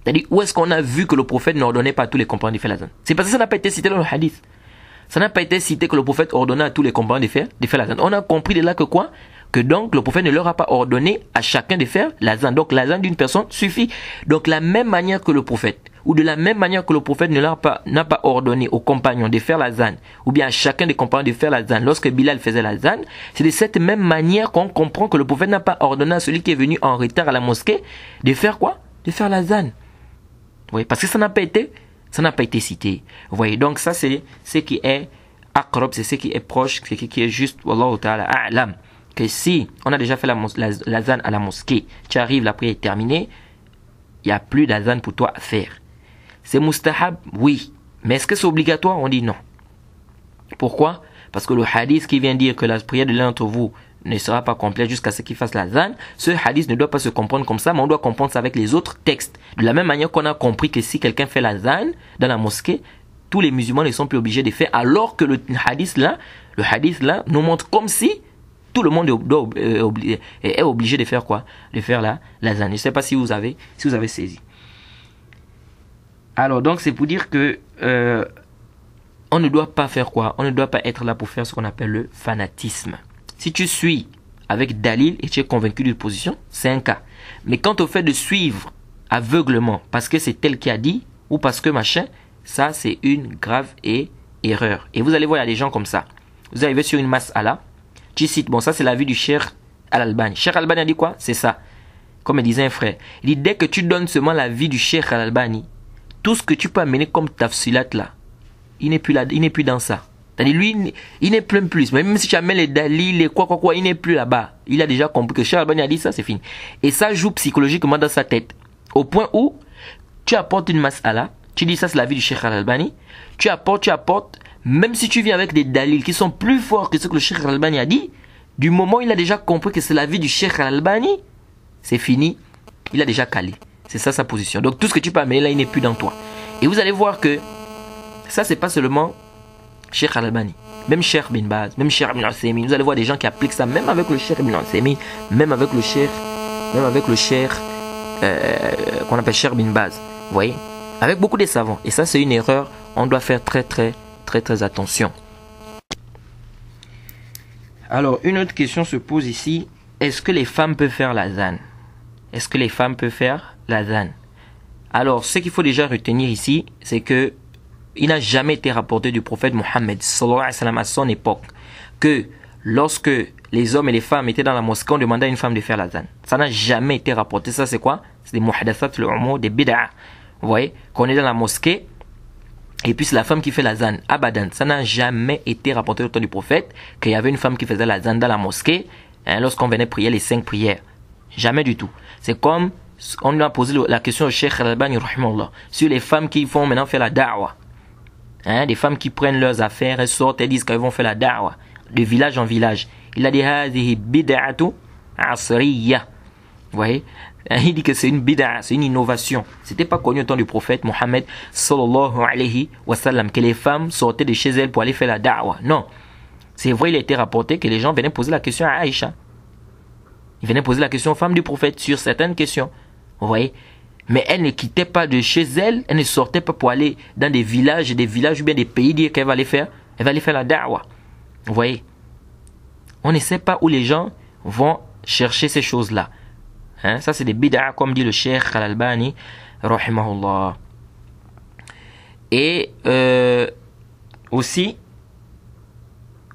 C'est-à-dire, où est-ce qu'on a vu que le prophète n'ordonnait pas à tous les compagnons de faire l'azan? C'est parce que ça n'a pas été cité dans le hadith. Ça n'a pas été cité que le prophète ordonnait à tous les compagnons de faire l'azan. On a compris de là que quoi? Que donc le prophète ne leur a pas ordonné à chacun de faire l'azan. Donc l'azan d'une personne suffit. Donc la même manière que le prophète, ou de la même manière que le prophète n'a pas ordonné aux compagnons de faire l'azan, ou bien à chacun des compagnons de faire l'azan lorsque Bilal faisait l'azan, c'est de cette même manière qu'on comprend que le prophète n'a pas ordonné à celui qui est venu en retard à la mosquée de faire quoi? De faire l'azan. Oui, parce que ça n'a pas été cité. Vous voyez, donc ça c'est ce qui est aqrab, c'est ce qui est proche, c'est ce qui est juste, wallahu ta'ala a'lam. Que si on a déjà fait l'azan à la mosquée, tu arrives, la prière est terminée, il n'y a plus d'azan pour toi à faire. C'est mustahab, oui. Mais est-ce que c'est obligatoire? On dit non. Pourquoi? Parce que le hadith qui vient dire que la prière de l'un d'entre vous ne sera pas complète jusqu'à ce qu'il fasse l'azan, ce hadith ne doit pas se comprendre comme ça, mais on doit comprendre ça avec les autres textes. De la même manière qu'on a compris que si quelqu'un fait l'azan dans la mosquée, tous les musulmans ne sont plus obligés de faire, alors que le hadith là nous montre comme si tout le monde est obligé de faire quoi? De faire l'azan. Je ne sais pas si vous avez saisi. Alors donc c'est pour dire que on ne doit pas faire quoi? On ne doit pas être là pour faire ce qu'on appelle le fanatisme. Si tu suis avec dalil et tu es convaincu d'une position, c'est un cas. Mais quant au fait de suivre aveuglement parce que c'est tel qui a dit ou parce que machin, ça c'est une grave erreur. Et vous allez voir, il y a des gens comme ça. Vous arrivez sur une mas'ala, tu cites, bon ça c'est l'avis du Cheikh Al-Albani. Cheikh Al-Albani a dit quoi? C'est ça. Comme me disait un frère. Il dit dès que tu donnes seulement l'avis du Cheikh Al-Albani, tout ce que tu peux amener comme tafsilat là, il n'est plus là, il n'est plus dans ça. C'est-à-dire lui, il n'est plus. Même si tu amènes les dalils, les quoi, il n'est plus là-bas. Il a déjà compris que Cheikh Al-Albani a dit ça, c'est fini. Et ça joue psychologiquement dans sa tête. Au point où tu apportes une mas'ala, tu dis ça c'est l'avis du Cheikh Al-Albani, tu apportes, même si tu viens avec des dalils qui sont plus forts que ce que le Cheikh Al-Albani a dit, du moment où il a déjà compris que c'est l'avis du Cheikh Al-Albani, c'est fini, il a déjà calé. C'est ça sa position. Donc tout ce que tu peux amener là, il n'est plus dans toi. Et vous allez voir que ça, c'est pas seulement Cheikh Al-Albani, même Cheikh Bin Baz, même Cheikh Ibn Uthaymin. Vous allez voir des gens qui appliquent ça, même avec le Cheikh Ibn Uthaymin, même avec le Cheikh qu'on appelle Cheikh Bin Baz. Vous voyez, avec beaucoup de savants. Et ça, c'est une erreur. On doit faire très attention. Alors, une autre question se pose ici. Est-ce que les femmes peuvent faire l'azan? Est-ce que les femmes peuvent faire l'azan? Alors, ce qu'il faut déjà retenir ici, c'est que il n'a jamais été rapporté du prophète Mohammed sallallahu alayhi wa sallam à son époque que lorsque les hommes et les femmes étaient dans la mosquée, on demandait à une femme de faire l'azan. Ça n'a jamais été rapporté. Ça, c'est quoi? C'est des muhdathat al-umur, des bid'a. Vous voyez, qu'on est dans la mosquée et puis c'est la femme qui fait l'azan. Abadan. Ça n'a jamais été rapporté au temps du prophète qu'il y avait une femme qui faisait l'azan dans la mosquée lorsqu'on venait prier les 5 prières. Jamais du tout. C'est comme on lui a posé la question au Cheikh Al-Albani rahimahullah sur les femmes qui vont maintenant faire la da'wa. Des femmes qui prennent leurs affaires, elles sortent, elles disent qu'elles vont faire la da'wa de village en village. Il a dit hadhihi bid'atu asriya. Vous voyez, il dit que c'est une bid'a, c'est une innovation. C'était pas connu au temps du prophète Mohammed sallallahu alayhi wa sallam que les femmes sortaient de chez elles pour aller faire la da'wa. Non. C'est vrai, il a été rapporté que les gens venaient poser la question à Aïcha. Ils venaient poser la question aux femmes du prophète sur certaines questions. Vous voyez? Mais elle ne quittait pas de chez elle, elle ne sortait pas pour aller dans des villages ou bien des pays dire qu'elle va aller faire. Elle va aller faire la da'wa. Vous voyez? On ne sait pas où les gens vont chercher ces choses-là. Ça c'est des bid'a comme dit le Cheikh Al-Albani rahimahullah. Et aussi,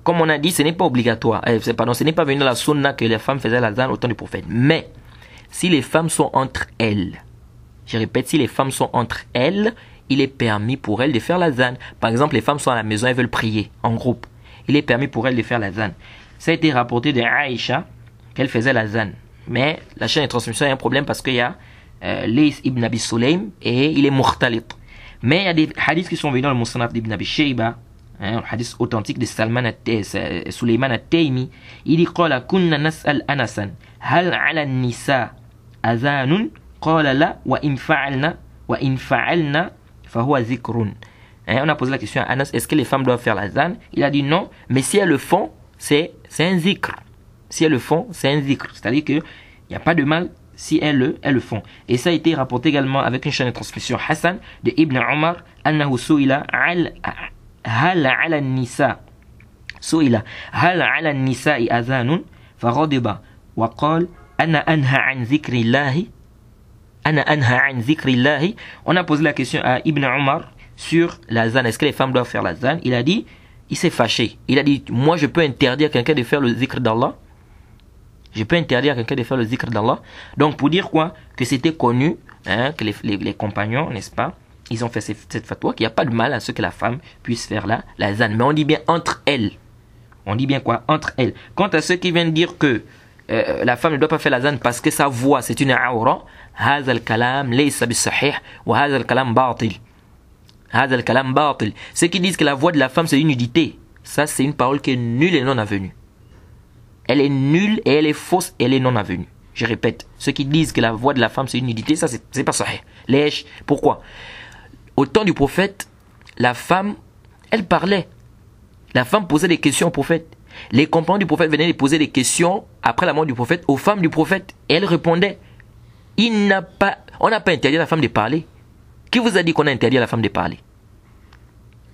comme on a dit, ce n'est pas obligatoire. Ce n'est pas venu dans la sunna que les femmes faisaient l'azan au temps du prophète. Mais si les femmes sont entre elles, je répète, si les femmes sont entre elles, il est permis pour elles de faire l'azan. Par exemple, les femmes sont à la maison, elles veulent prier en groupe. Il est permis pour elles de faire l'azan. Ça a été rapporté de Aïcha qu'elle faisait l'azan. Mais la chaîne de transmission a un problème parce qu'il y a Lays ibn Abi Sulaym et il est mukhtalit. Mais il y a des hadiths qui sont venus dans le Musnad d'Ibn Abi Shayba, un hadith authentique de Sulayman at-Taymi. Il dit qala kunna nas'al Anasan hal 'ala an-nisa azanun qala la wa in fa'alna fa huwa zikrun. On a posé la question à Anas, est-ce que les femmes doivent faire l'azan? Il a dit non, mais si elles le font, c'est un zikr. Si elles le font, c'est un zikr. C'est-à-dire qu'il n'y a pas de mal si elles le font. Et ça a été rapporté également avec une chaîne de transmission Hassan de Ibn Umar annahu su'ila hal 'ala an-nisa hal 'ala an-nisa'i adhanun faghadiba wa qala ana anha 'an dhikrillahi. On a posé la question à Ibn Umar sur l'azan. Est-ce que les femmes doivent faire l'azan? Il a dit, il s'est fâché. Il a dit, moi je peux interdire quelqu'un de faire le zikr d'Allah. Je peux interdire quelqu'un de faire le zikr d'Allah. Donc pour dire quoi? Que c'était connu, que les compagnons, n'est-ce pas, ils ont fait cette fatwa, qu'il n'y a pas de mal à ce que la femme puisse faire l'azan. Mais on dit bien entre elles. On dit bien quoi? Entre elles. Quant à ceux qui viennent dire que la femme ne doit pas faire l'azan parce que sa voix c'est une awra, هذا الكلام ليس بالصحيح وهذا الكلام باطل. Ceux qui disent que la voix de la femme c'est une nudité, Ça, c'est une parole qui est nulle et non avenue. Elle est nulle et elle est fausse et elle est non avenue. Je répète, ceux qui disent que la voix de la femme c'est une nudité, ça c'est pas ça. Lèche, pourquoi? Au temps du prophète, la femme, elle parlait. La femme posait des questions au prophète. Les compagnons du prophète venaient de poser des questions après la mort du prophète aux femmes du prophète. Et elle répondait. On n'a pas interdit à la femme de parler. Qui vous a dit qu'on a interdit à la femme de parler?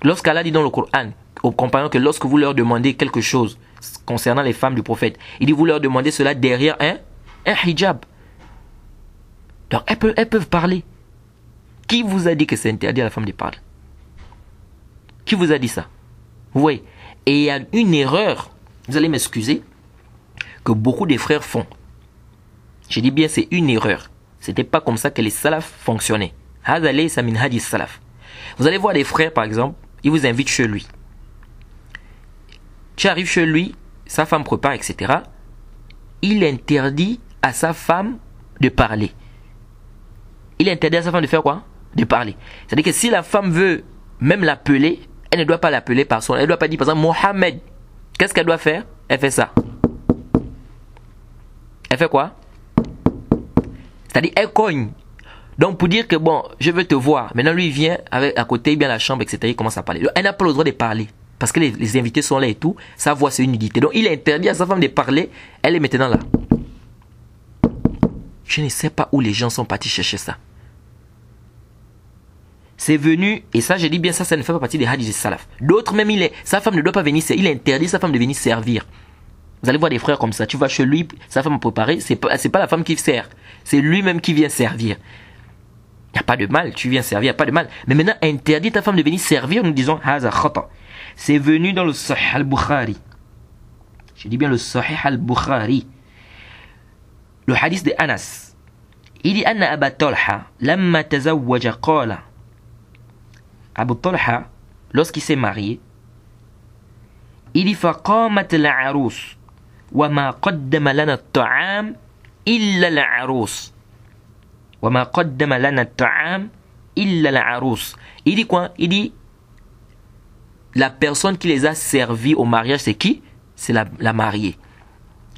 Lorsqu'Allah dit dans le Coran aux compagnons que lorsque vous leur demandez quelque chose concernant les femmes du prophète, il dit vous leur demandez cela derrière un hijab. Donc elles peuvent parler. Qui vous a dit que c'est interdit à la femme de parler? Qui vous a dit ça? Vous voyez? Et il y a une erreur, vous allez m'excuser, que beaucoup de frères font. Je dis bien c'est une erreur. C'était pas comme ça que les salafs fonctionnaient. Vous allez voir des frères par exemple, ils vous invitent chez lui. Tu arrives chez lui, sa femme prépare, etc. Il interdit à sa femme de parler. Il interdit à sa femme de faire quoi? De parler. C'est-à-dire que si la femme veut même l'appeler, elle ne doit pas l'appeler par son nom. Elle ne doit pas dire par exemple Mohamed. Qu'est-ce qu'elle doit faire? Elle fait ça. Elle fait quoi? C'est-à-dire elle cogne. Donc pour dire que bon, je veux te voir. Maintenant lui il vient avec, à côté, il vient à la chambre, etc. Il commence à parler. Donc, elle n'a pas le droit de parler. Parce que les invités sont là et tout. Sa voix c'est une nudité. Donc il interdit à sa femme de parler. Elle est maintenant là. Je ne sais pas où les gens sont partis chercher ça. C'est venu, et ça je dis bien ça ne fait pas partie des hadiths des salaf. D'autres même, sa femme ne doit pas venir, il interdit sa femme de venir servir. Vous allez voir des frères comme ça, tu vas chez lui, sa femme a préparé, c'est pas la femme qui sert, c'est lui-même qui vient servir. Il n'y a pas de mal, tu viens servir, il n'y a pas de mal. Mais maintenant, interdit ta femme de venir servir, nous disons, haza khata. C'est venu dans le Sahih al-Bukhari. Je dis bien le Sahih al-Bukhari. Le hadith de Anas. Il dit, Anna Aba Talha, lamma tazawwaja qala. Abu Talha, lorsqu'il s'est marié, il dit فقامت العروس وما قدم لنا الطعام إلا العروس وما قدم لنا الطعام إلا العروس. Il dit quoi? Il dit la personne qui les a servis au mariage, c'est qui? C'est la mariée.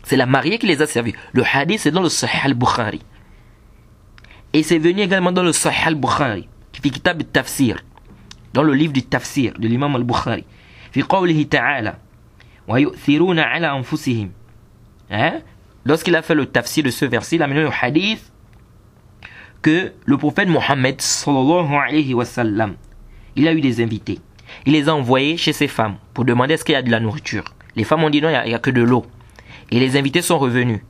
C'est la mariée qui les a servis. Le hadith c'est dans le Sahih al-Bukhari. Et c'est venu également dans le Sahih al-Bukhari, qui fait kitab al-Tafsir, dans le livre du Tafsir de l'imam al-Bukhari. في قوله تعالى ويؤثرون على أنفسهم. Lorsqu'il a fait le tafsir de ce verset, il a mené le hadith que le prophète Mohammed sallallahu alayhi wa sallam, il a eu des invités. Il les a envoyés chez ses femmes pour demander est-ce qu'il y a de la nourriture. Les femmes ont dit non, il n'y a que de l'eau. Et les invités sont revenus.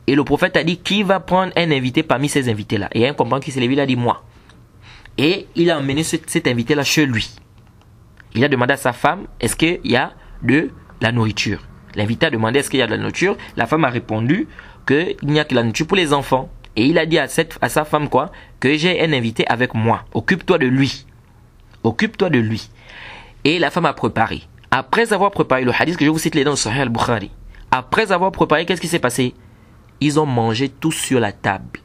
Et le prophète a dit qui va prendre un invité parmi ces invités-là. Et un compagnon qui s'est levé, il a dit moi. Et il a emmené cet invité-là chez lui. Il a demandé à sa femme, est-ce qu'il y a de la nourriture? L'invité a demandé, est-ce qu'il y a de la nourriture? La femme a répondu qu'il n'y a que la nourriture pour les enfants. Et il a dit à sa femme quoi? Que j'ai un invité avec moi. Occupe-toi de lui. Occupe-toi de lui. Et la femme a préparé. Après avoir préparé, le hadith que je vous cite dans le Sahih al-Bukhari. Après avoir préparé, qu'est-ce qui s'est passé? Ils ont mangé tous sur la table.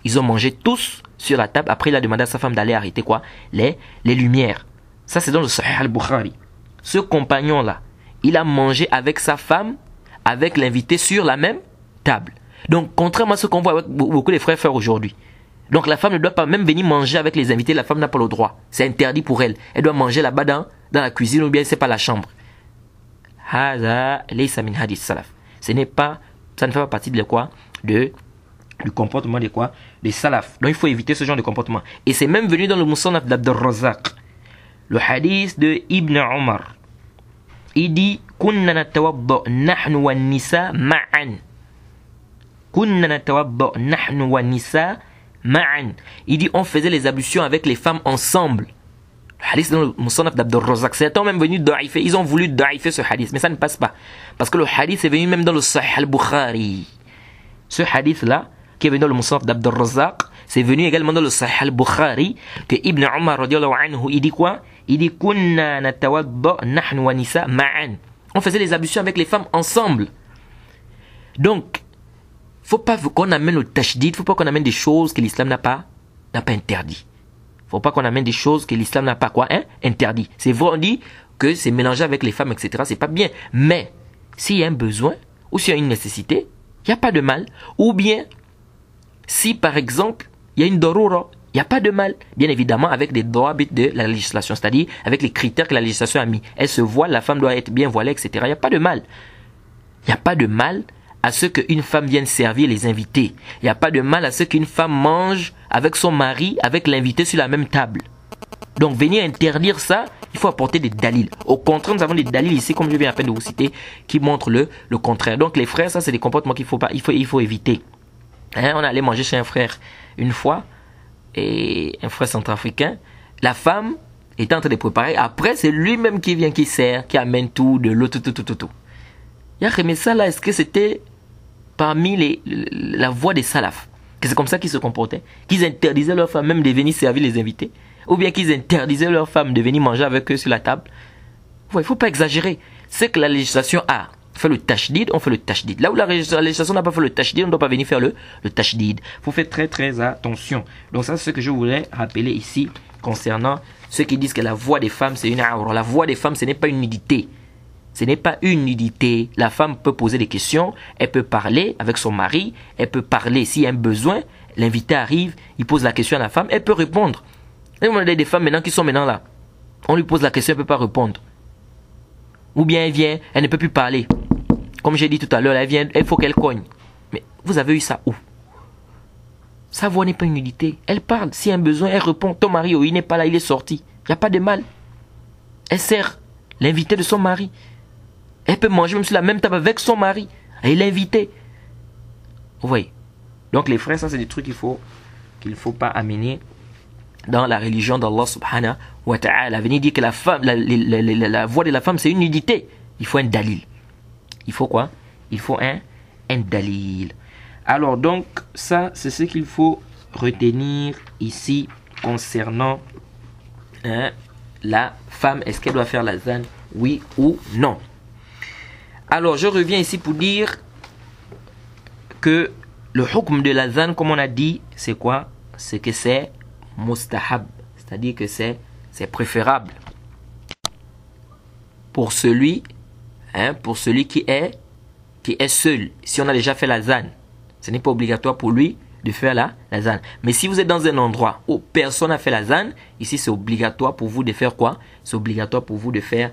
Ils ont mangé tous sur la table. Après, il a demandé à sa femme d'aller arrêter quoi? Les lumières. Ça, c'est dans le Sahih al-Bukhari. Ce compagnon-là, il a mangé avec sa femme, avec l'invité sur la même table. Donc, contrairement à ce qu'on voit avec beaucoup de frères faire aujourd'hui. Donc, la femme ne doit pas même venir manger avec les invités. La femme n'a pas le droit. C'est interdit pour elle. Elle doit manger là-bas dans la cuisine ou bien c'est pas la chambre. Hada laysa min hadith salaf. Ça ne fait pas partie de quoi? Du comportement de quoi? Des salaf. Donc, il faut éviter ce genre de comportement. Et c'est même venu dans le Musannaf d'Abd al-Razzaq. Le hadith de Ibn Omar. Il dit Kunna natawadda nahnu wa nisa ma'an. Kunna natawadda nahnu wa nisa ma'an. Il dit on faisait les ablutions avec les femmes ensemble. Le hadith dans le Musannaf d'Abd al-Razzaq. Certains ont même venu da'ifer. Ils ont voulu da'ifer ce hadith. Mais ça ne passe pas. Parce que le hadith est venu même dans le Sahih al-Bukhari. Ce hadith-là, qui est venu dans le Musannaf d'Abd al-Razzaq, c'est venu également dans le Sahih al-Bukhari, que Ibn Omar radiyallahu anhu, il dit quoi? Il dit kunna natawadda nahnu wa nisa ma'an. On faisait les ablutions avec les femmes ensemble. Donc, faut pas qu'on amène le tashdid, faut pas qu'on amène des choses que l'islam n'a pas interdit. Faut pas qu'on amène des choses que l'islam n'a pas quoi, interdit. C'est vrai, on dit que c'est mélangé avec les femmes, etc. C'est pas bien. Mais s'il y a un besoin ou s'il y a une nécessité, il n'y a pas de mal. Ou bien, si par exemple, il y a une darura, il n'y a pas de mal. Bien évidemment, avec des droits de la législation, c'est-à-dire avec les critères que la législation a mis. Elle se voile, la femme doit être bien voilée, etc. Il n'y a pas de mal. Il n'y a pas de mal à ce qu'une femme vienne servir les invités. Il n'y a pas de mal à ce qu'une femme mange avec son mari, avec l'invité sur la même table. Donc venir interdire ça, il faut apporter des dalils. Au contraire, nous avons des dalils ici, comme je viens à peine de vous citer, qui montrent le contraire. Donc les frères, ça c'est des comportements qu'il faut éviter. Hein, on allait manger chez un frère une fois, et un frère centrafricain. La femme est en train de préparer. Après, c'est lui-même qui vient, qui sert, qui amène tout, de l'eau, tout. Mais ça là, est-ce que c'était parmi la voie des salafs? Que c'est comme ça qu'ils se comportaient? Qu'ils interdisaient leurs femmes même de venir servir les invités? Ou bien qu'ils interdisaient leurs femmes de venir manger avec eux sur la table? Il ne faut pas exagérer. C'est que la législation a fait le tashdid, on fait le tashdid. Là où la législation n'a pas fait le tashdid, on ne doit pas venir faire le tashdid. Il faut faire très très attention. Donc ça, c'est ce que je voulais rappeler ici concernant ceux qui disent que la voix des femmes, c'est une aura. La voix des femmes, ce n'est pas une nudité. Ce n'est pas une nudité. La femme peut poser des questions, elle peut parler avec son mari, elle peut parler s'il y a un besoin. L'invité arrive, il pose la question à la femme, elle peut répondre. Et on a des femmes maintenant qui sont maintenant là. On lui pose la question, elle ne peut pas répondre. Ou bien elle vient, elle ne peut plus parler. Comme j'ai dit tout à l'heure, elle vient, il faut qu'elle cogne. Mais vous avez eu ça où? Sa voix n'est pas une nudité. Elle parle, s'il y a un besoin, elle répond. Ton mari, il n'est pas là, il est sorti. Il n'y a pas de mal. Elle sert l'invité de son mari. Elle peut manger même sur la même table avec son mari. Elle est l'invité. Vous voyez? Donc les frères, ça c'est des trucs qu'il faut pas amener dans la religion d'Allah subhanahu wa ta'ala. Venez dire que la femme, la voix de la femme, c'est une nudité. Il faut un dalil. Il faut quoi? Il faut un dalil. Alors donc, ça, c'est ce qu'il faut retenir ici concernant la femme. Est-ce qu'elle doit faire la zan? Oui ou non? Alors, je reviens ici pour dire que le hukm de la zan, comme on a dit, c'est quoi? C'est que c'est mustahab. C'est-à-dire que c'est préférable pour celui qui est seul. Si on a déjà fait la zan, ce n'est pas obligatoire pour lui de faire la zan. Mais si vous êtes dans un endroit où personne n'a fait la zan, ici c'est obligatoire pour vous de faire quoi? C'est obligatoire pour vous de faire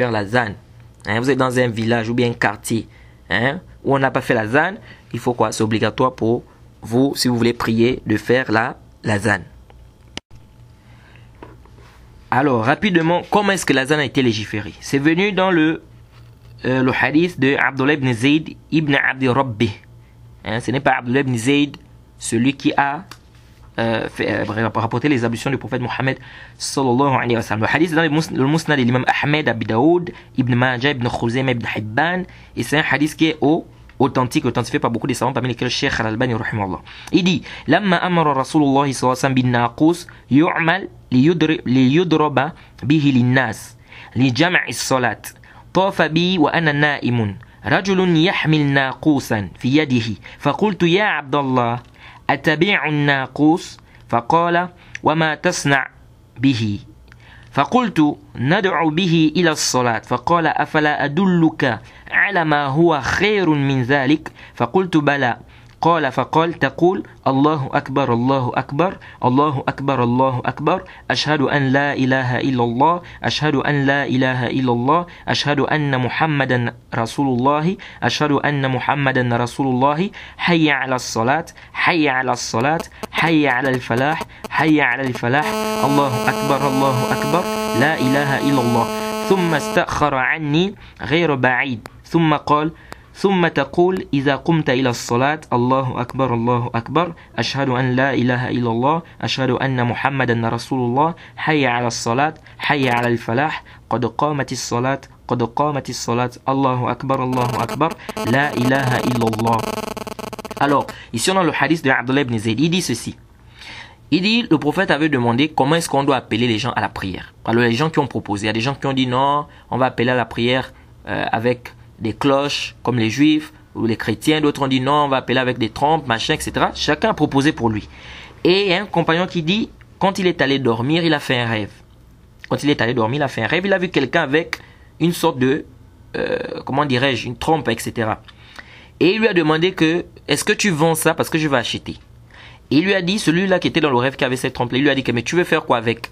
la zan. Vous êtes dans un village ou bien un quartier où on n'a pas fait la zan, il faut quoi? C'est obligatoire pour vous, si vous voulez prier, de faire la zan. Alors, rapidement, comment est-ce que la zan a été légiférée? C'est venu dans le hadith de Abdullah ibn Zayd ibn Abdi Rabbi. Ce n'est pas Abdullah ibn Zayd, celui qui a rapporté les ablutions du prophète Mohammed sallallahu alayhi wa sallam. Le hadith est dans le Musnad de l'imam Ahmed, Abi Daoud, Ibn Majah, Ibn Khuzayma, Ibn Hibban. Et c'est un hadith qui est authentique, authentifié par beaucoup de savants, parmi lesquels Cheikh Al-Albani rahimahullah. Il dit: Lamma amara Rasulullah sallallahu alayhi wa sallam bin naqus yu'mal li yudraba bihi linnas li jam'i salat tafa bi wa ana na'imun رجل يحمل ناقوسا في يده فقلت يا عبد الله أتبيع الناقوس فقال وما تصنع به فقلت ندعو به إلى الصلاة فقال أفلا أدلك على ما هو خير من ذلك فقلت بلى فقال تقول الله أكبر الله أكبر الله أكبر الله أكبر أشهد أن لا إله إلا الله أشهد أن لا إله إلا الله أشهد أن محمدا رسول الله أشهد أن محمدا رسول الله حي على الصلاة حي على الصلاة حي على الفلاح حي على الفلاح الله أكبر الله أكبر لا إله إلا الله ثم استأخر عني غير بعيد ثم قال ثم تقول إذا قمت إلى الصلاة الله أكبر أشهد أن لا إله إلا الله أشهد أن محمدا رسول الله حي على الصلاة حي على الفلاح قد قامت الصلاة الله أكبر لا إله إلا الله. Alors, ici on a le hadith de Abdullah ibn Zayd. Il dit ceci. Il dit, le prophète avait demandé comment est-ce qu'on doit appeler les gens à la prière. Alors les gens qui ont proposé, il y a des gens qui ont dit non, on va appeler à la prière avec des cloches comme les juifs ou les chrétiens. D'autres ont dit non, on va appeler avec des trompes, machin, etc. Chacun a proposé pour lui. Et il y a un compagnon qui dit, quand il est allé dormir, il a fait un rêve. quand il est allé dormir, il a fait un rêve, il a vu quelqu'un avec une sorte de, comment dirais-je, une trompe, etc. Et il lui a demandé que, est-ce que tu vends ça parce que je vais acheter? Et il lui a dit, celui-là qui était dans le rêve, qui avait cette trompe-là, il lui a dit que, mais tu veux faire quoi avec?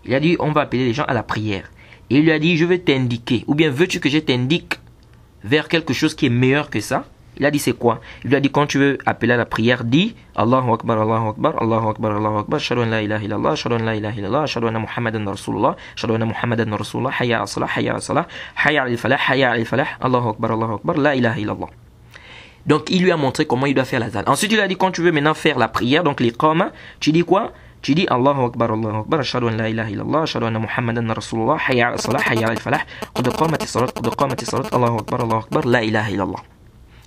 Il a dit, on va appeler les gens à la prière. Et il lui a dit, je vais t'indiquer, ou bien veux-tu que je t'indique vers quelque chose qui est meilleur que ça? Il a dit, c'est quoi? Il lui a dit, quand tu veux appeler à la prière, dis Allahu Akbar, Allahu Akbar, Allahu Akbar, Allahu Akbar, Ashhadu an la ilaha illallah, Ashhadu an la ilaha illallah, Ashhadu anna Muhammadan Rasulullah, Ashhadu anna Muhammadan Rasulullah, Hayya ala salah, Hayya ala salah, Hayya ala falah, Hayya ala falah, Allahu Akbar, la ilaha illallah. Donc il lui a montré comment il doit faire l'azan. Ensuite il a dit, quand tu veux maintenant faire la prière, donc l'iqama, tu dis quoi? Tu dis Allahu Akbar, Ashhadu an la ilaha illallah, Ashhadu anna Muhammadan Rasulullah, Hayya ala salah, Hayya ala falah, qad qamatis salat, Allahu Akbar, la ilaha illallah.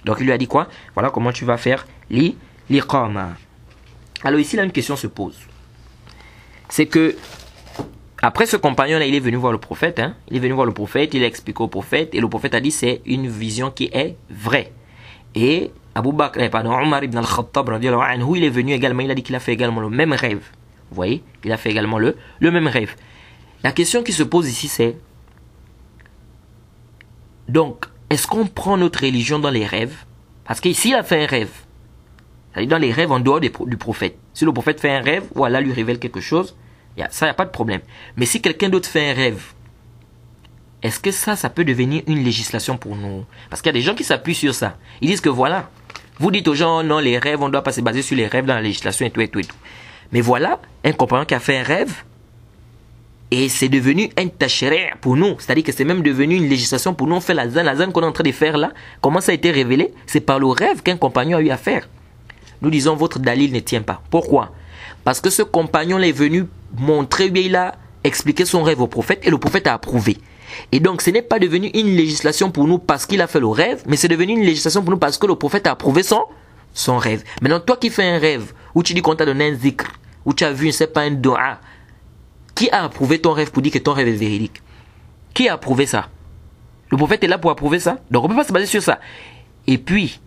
Donc il lui a dit quoi? Voilà comment tu vas faire l'iqama. Alors ici là une question se pose. C'est que après ce compagnon là, il est venu voir le prophète, hein? Il est venu voir le prophète, il a expliqué au prophète et le prophète a dit c'est une vision qui est vraie. Et Omar ibn al-Khattab il est venu également, il a dit qu'il a fait également le même rêve. Vous voyez? Il a fait également le même rêve. La question qui se pose ici c'est, donc est-ce qu'on prend notre religion dans les rêves? Parce qu'ici, il a fait un rêve. C'est-à-dire dans les rêves en dehors du prophète. Si le prophète fait un rêve ou Allah lui révèle quelque chose, ça, il n'y a pas de problème. Mais si quelqu'un d'autre fait un rêve, est-ce que ça peut devenir une législation pour nous? Parce qu'il y a des gens qui s'appuient sur ça. Ils disent que voilà, vous dites aux gens, non, les rêves, on ne doit pas se baser sur les rêves dans la législation et tout et tout et tout. Mais voilà, un compagnon qui a fait un rêve, et c'est devenu un tashri' pour nous. C'est-à-dire que c'est même devenu une législation pour nous. On fait la zan qu'on est en train de faire là. Comment ça a été révélé? C'est par le rêve qu'un compagnon a eu à faire. Nous disons votre dalil ne tient pas. Pourquoi? Parce que ce compagnon est venu montrer, bien il a expliqué son rêve au prophète et le prophète a approuvé. Et donc ce n'est pas devenu une législation pour nous parce qu'il a fait le rêve, mais c'est devenu une législation pour nous parce que le prophète a approuvé son rêve. Maintenant toi qui fais un rêve, où tu dis qu'on t'a donné un zikr, où tu as vu, je ne sais pas, un dua, qui a approuvé ton rêve pour dire que ton rêve est véridique? Qui a approuvé ça? Le prophète est là pour approuver ça. Donc on ne peut pas se baser sur ça. Et puis,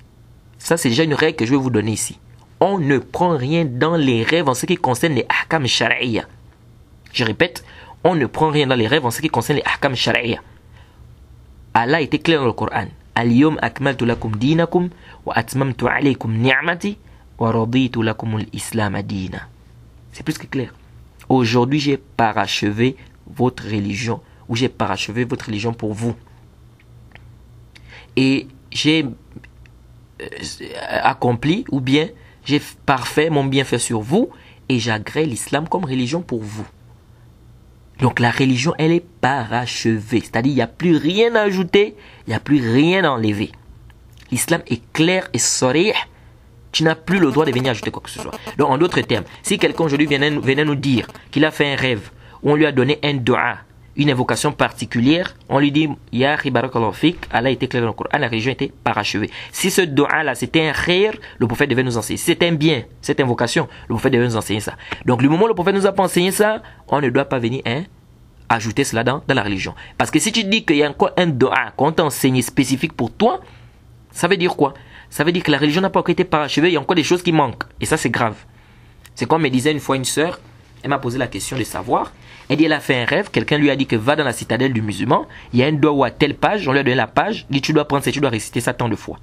ça c'est déjà une règle que je vais vous donner ici. On ne prend rien dans les rêves en ce qui concerne les ahkam shar'iyya. Je répète, on ne prend rien dans les rêves en ce qui concerne les ahkam shar'iyya. Allah était clair dans le Coran. Al-yawm akmaltu lakum dinakum wa atmamtu alaykum ni'mati wa raditu lakum al-islam dina. C'est plus que clair. Aujourd'hui, j'ai parachevé votre religion, ou j'ai parachevé votre religion pour vous. Et j'ai accompli, ou bien j'ai parfait mon bienfait sur vous, et j'agrée l'islam comme religion pour vous. Donc la religion, elle est parachevée. C'est-à-dire, il n'y a plus rien à ajouter, il n'y a plus rien à enlever. L'islam est clair et sarih. Tu n'as plus le droit de venir ajouter quoi que ce soit. Donc en d'autres termes, si quelqu'un aujourd'hui venait nous dire qu'il a fait un rêve, où on lui a donné un dua, une invocation particulière, on lui dit, Ya Barakallahu fik, Allah était clair dans le Coran, la religion était parachevée. Si ce dua là c'était un khair, le prophète devait nous enseigner. Si c'était un bien, cette invocation, le prophète devait nous enseigner ça. Donc le moment où le prophète nous a pas enseigné ça, on ne doit pas venir ajouter cela dans la religion. Parce que si tu dis qu'il y a encore un dua qu'on t'a enseigné spécifique pour toi, ça veut dire quoi? Ça veut dire que la religion n'a pas encore été parachevée, il y a encore des choses qui manquent. Et ça, c'est grave. C'est comme me disait une fois une sœur, elle m'a posé la question de savoir. Elle dit, elle a fait un rêve, quelqu'un lui a dit que va dans la citadelle du musulman, il y a un doigt à telle page, on lui a donné la page, il dit, tu dois prendre ça, tu dois réciter ça tant de fois.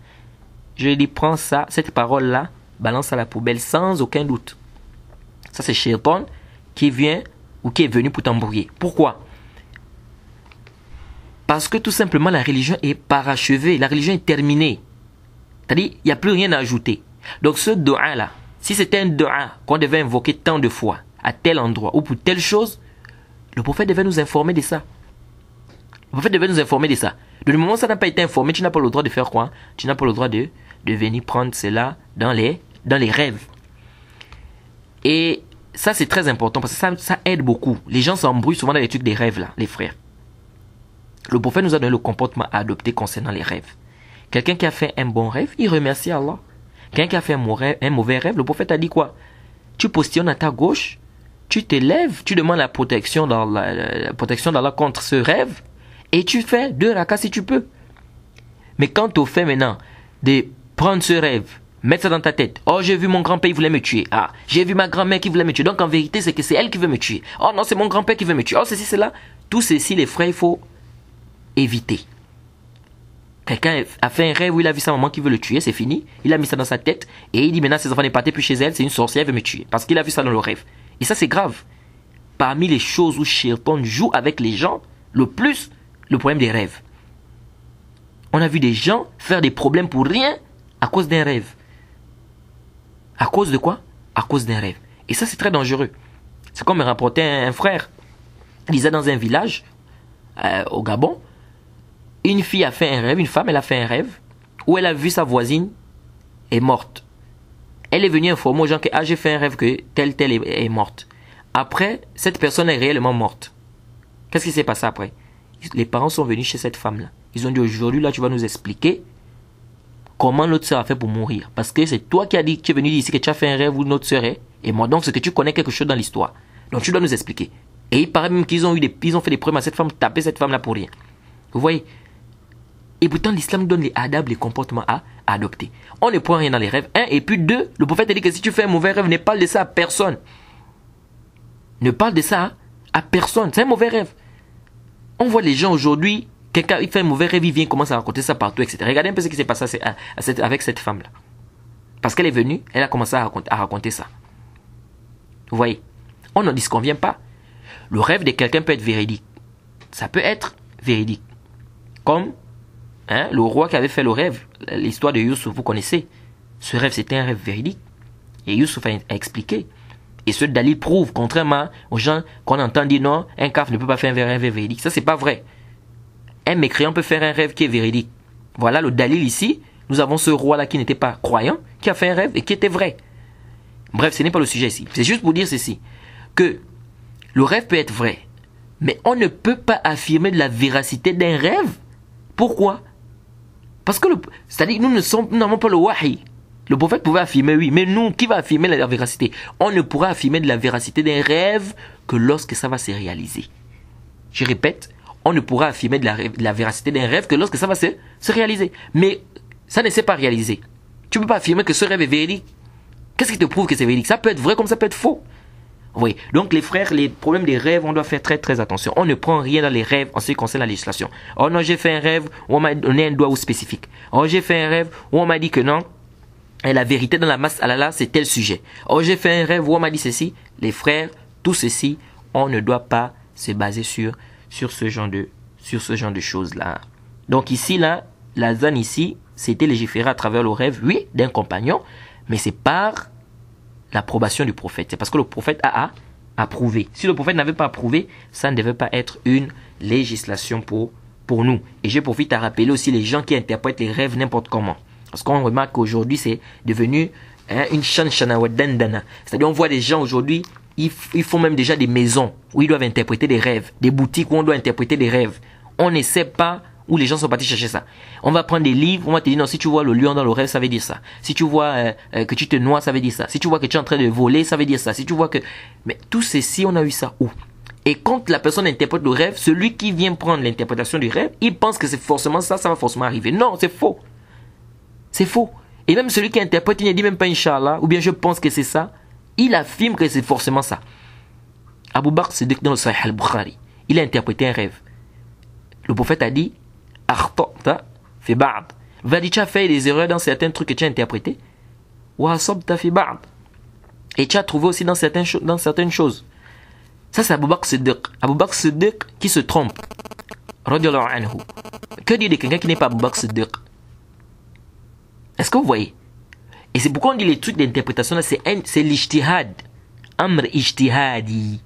Je lui ai dit, prends ça, cette parole-là, balance à la poubelle sans aucun doute. Ça, c'est Shaitan qui vient ou qui est venu pour t'embrouiller. Pourquoi? Parce que tout simplement, la religion est parachevée, la religion est terminée. C'est-à-dire, il n'y a plus rien à ajouter. Donc ce dua-là, si c'était un dua qu'on devait invoquer tant de fois, à tel endroit, ou pour telle chose, le prophète devait nous informer de ça. Le prophète devait nous informer de ça. De le moment où ça n'a pas été informé, tu n'as pas le droit de faire quoi? Tu n'as pas le droit de venir prendre cela dans les rêves. Et ça, c'est très important, parce que ça aide beaucoup. Les gens s'embrouillent souvent dans les trucs des rêves, là, les frères. Le prophète nous a donné le comportement à adopter concernant les rêves. Quelqu'un qui a fait un bon rêve, il remercie Allah. Quelqu'un qui a fait un mauvais rêve, le prophète a dit quoi? Tu postillonnes à ta gauche, tu te lèves, tu demandes la protection d'Allah contre ce rêve, et tu fais 2 rakas si tu peux. Mais quand tu fais maintenant de prendre ce rêve, mettre ça dans ta tête. Oh, j'ai vu mon grand-père, il voulait me tuer. Ah, j'ai vu ma grand-mère qui voulait me tuer. Donc en vérité, c'est que c'est elle qui veut me tuer. Oh non, c'est mon grand-père qui veut me tuer. Oh, ceci, cela. Tout ceci, les frères, il faut éviter. Quelqu'un a fait un rêve où il a vu sa maman qui veut le tuer, c'est fini. Il a mis ça dans sa tête et il dit maintenant ses enfants ne partent plus chez elle, c'est une sorcière, elle veut me tuer. Parce qu'il a vu ça dans le rêve. Et ça, c'est grave. Parmi les choses où Shaitan joue avec les gens, le plus, le problème des rêves. On a vu des gens faire des problèmes pour rien à cause d'un rêve. À cause de quoi? À cause d'un rêve. Et ça, c'est très dangereux. C'est comme me rapportait un frère. Il disait dans un village, au Gabon, une fille a fait un rêve, une femme, elle a fait un rêve où elle a vu sa voisine est morte. Elle est venue informer aux gens que j'ai fait un rêve que telle est morte. Après, cette personne est réellement morte. Qu'est-ce qui s'est passé après? Les parents sont venus chez cette femme-là. Ils ont dit aujourd'hui, là, tu vas nous expliquer comment notre soeur a fait pour mourir. Parce que c'est toi qui as dit, tu es venu ici que tu as fait un rêve où notre soeur est morte. Donc, c'est que tu connais quelque chose dans l'histoire. Donc, tu dois nous expliquer. Et il paraît même qu'ils ont fait des problèmes à cette femme, taper cette femme-là pour rien. Vous voyez? Et pourtant, l'islam donne les adab, les comportements à adopter. On ne prend rien dans les rêves. Un, et puis deux, le prophète a dit que si tu fais un mauvais rêve, ne parle de ça à personne. Ne parle de ça à personne. C'est un mauvais rêve. On voit les gens aujourd'hui, quelqu'un il fait un mauvais rêve, il vient, commence à raconter ça partout, etc. Regardez un peu ce qui s'est passé avec cette femme-là. Parce qu'elle est venue, elle a commencé à raconter ça. Vous voyez? On n'en disconvient pas. Le rêve de quelqu'un peut être véridique. Ça peut être véridique. Comme le roi qui avait fait le rêve, l'histoire de Youssouf, vous connaissez. Ce rêve, c'était un rêve véridique. Et Youssouf a expliqué. Et ce dalil prouve, contrairement aux gens qu'on entend dire non, un kaf ne peut pas faire un rêve véridique. Ça, c'est pas vrai. Un mécréant peut faire un rêve qui est véridique. Voilà le dalil ici. Nous avons ce roi-là qui n'était pas croyant, qui a fait un rêve et qui était vrai. Bref, ce n'est pas le sujet ici. C'est juste pour dire ceci. Que le rêve peut être vrai. Mais on ne peut pas affirmer de la véracité d'un rêve. Pourquoi? Parce que, c'est-à-dire, nous n'avons pas le wahi. Le prophète pouvait affirmer, oui, mais nous, qui va affirmer la véracité? On ne pourra affirmer de la véracité d'un rêve que lorsque ça va se réaliser. Je répète, on ne pourra affirmer de la véracité d'un rêve que lorsque ça va se réaliser. Mais ça ne s'est pas réalisé. Tu ne peux pas affirmer que ce rêve est véridique. Qu'est-ce qui te prouve que c'est véridique? Ça peut être vrai comme ça peut être faux. Oui, donc les frères, les problèmes des rêves, on doit faire très très attention. On ne prend rien dans les rêves en ce qui concerne la législation. Oh non, j'ai fait un rêve où on m'a donné un doigt spécifique. Oh, j'ai fait un rêve où on m'a dit que non. Et la vérité dans la masse, c'est tel sujet. Oh, j'ai fait un rêve où on m'a dit ceci. Les frères, tout ceci, on ne doit pas se baser sur ce genre de choses-là. Donc ici, là, la zane ici, c'était légiféré à travers le rêve, oui, d'un compagnon, mais c'est par l'approbation du prophète. C'est parce que le prophète a approuvé. Si le prophète n'avait pas approuvé, ça ne devait pas être une législation pour nous. Et je profite à rappeler aussi les gens qui interprètent les rêves n'importe comment. Parce qu'on remarque qu'aujourd'hui, c'est devenu une shanshanawadandana. C'est-à-dire, on voit des gens aujourd'hui, ils font même déjà des maisons où ils doivent interpréter des rêves, des boutiques où on doit interpréter des rêves. On ne sait pas où les gens sont partis chercher ça. On va prendre des livres, on va te dire non, si tu vois le lion dans le rêve, ça veut dire ça. Si tu vois que tu te noies, ça veut dire ça. Si tu vois que tu es en train de voler, ça veut dire ça. Si tu vois que... Mais tout ceci, on a eu ça où? Et quand la personne interprète le rêve, celui qui vient prendre l'interprétation du rêve, il pense que c'est forcément ça, ça va forcément arriver. Non, c'est faux. C'est faux. Et même celui qui interprète, il ne dit même pas Inch'Allah, ou bien je pense que c'est ça. Il affirme que c'est forcément ça. Abu Bakr Siddiq dans le Sahih al-Bukhari, il a interprété un rêve. Le prophète a dit Akhta'ta fi ba'd. Va dire, tu as fait des erreurs dans certains trucs que tu as interprétés. Wa asabta fi ba'd. Et tu as trouvé aussi dans certaines choses. Ça, c'est Abu Bakr Siddiq. Abu Bakr Siddiq qui se trompe. Radiyallahu anhu. Que dire de quelqu'un qui n'est pas Abu Bakr Siddiq? Est-ce que vous voyez? Et c'est pourquoi on dit les trucs d'interprétation là, c'est l'ijtihad. Amr ijtihadi.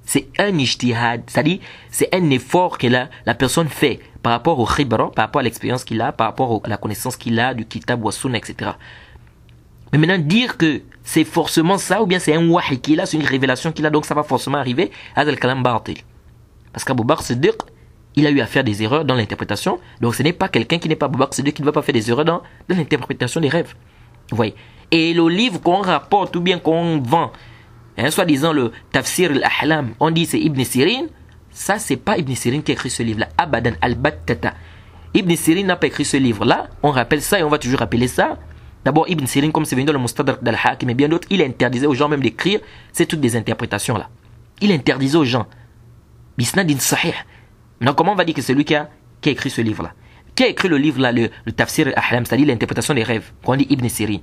C'est un ijtihad. C'est-à-dire, c'est un effort que la personne fait par rapport au khibra, par rapport à l'expérience qu'il a, par rapport à la connaissance qu'il a du kitab wa sunna, etc. Mais maintenant, dire que c'est forcément ça, ou bien c'est un wahi qu'il a, c'est une révélation qu'il a, donc ça va forcément arriver, Adal Kalam Batil. Parce qu'Abu Bakr Siddiq, il a eu à faire des erreurs dans l'interprétation. Donc ce n'est pas quelqu'un qui n'est pas Abu Bakr Siddiq qui ne va pas faire des erreurs dans l'interprétation des rêves. Vous voyez. Et le livre qu'on rapporte ou bien qu'on vend, soi-disant le Tafsir al-Ahlam, on dit c'est Ibn Sirin. Ça, c'est pas Ibn Sirin qui a écrit ce livre-là. Abadan al-Battata. Ibn Sirin n'a pas écrit ce livre-là. On rappelle ça et on va toujours rappeler ça. D'abord, Ibn Sirin, comme c'est venu dans le Mustadrak d'Al-Hakim et bien d'autres, il interdisait aux gens même d'écrire ces toutes des interprétations-là. Il interdisait aux gens. Bisnadin sahih. Maintenant, comment on va dire que c'est lui qui a écrit ce livre-là? Qui a écrit le livre-là, le Tafsir al-Ahlam, c'est-à-dire l'interprétation des rêves, qu'on dit Ibn Sirin?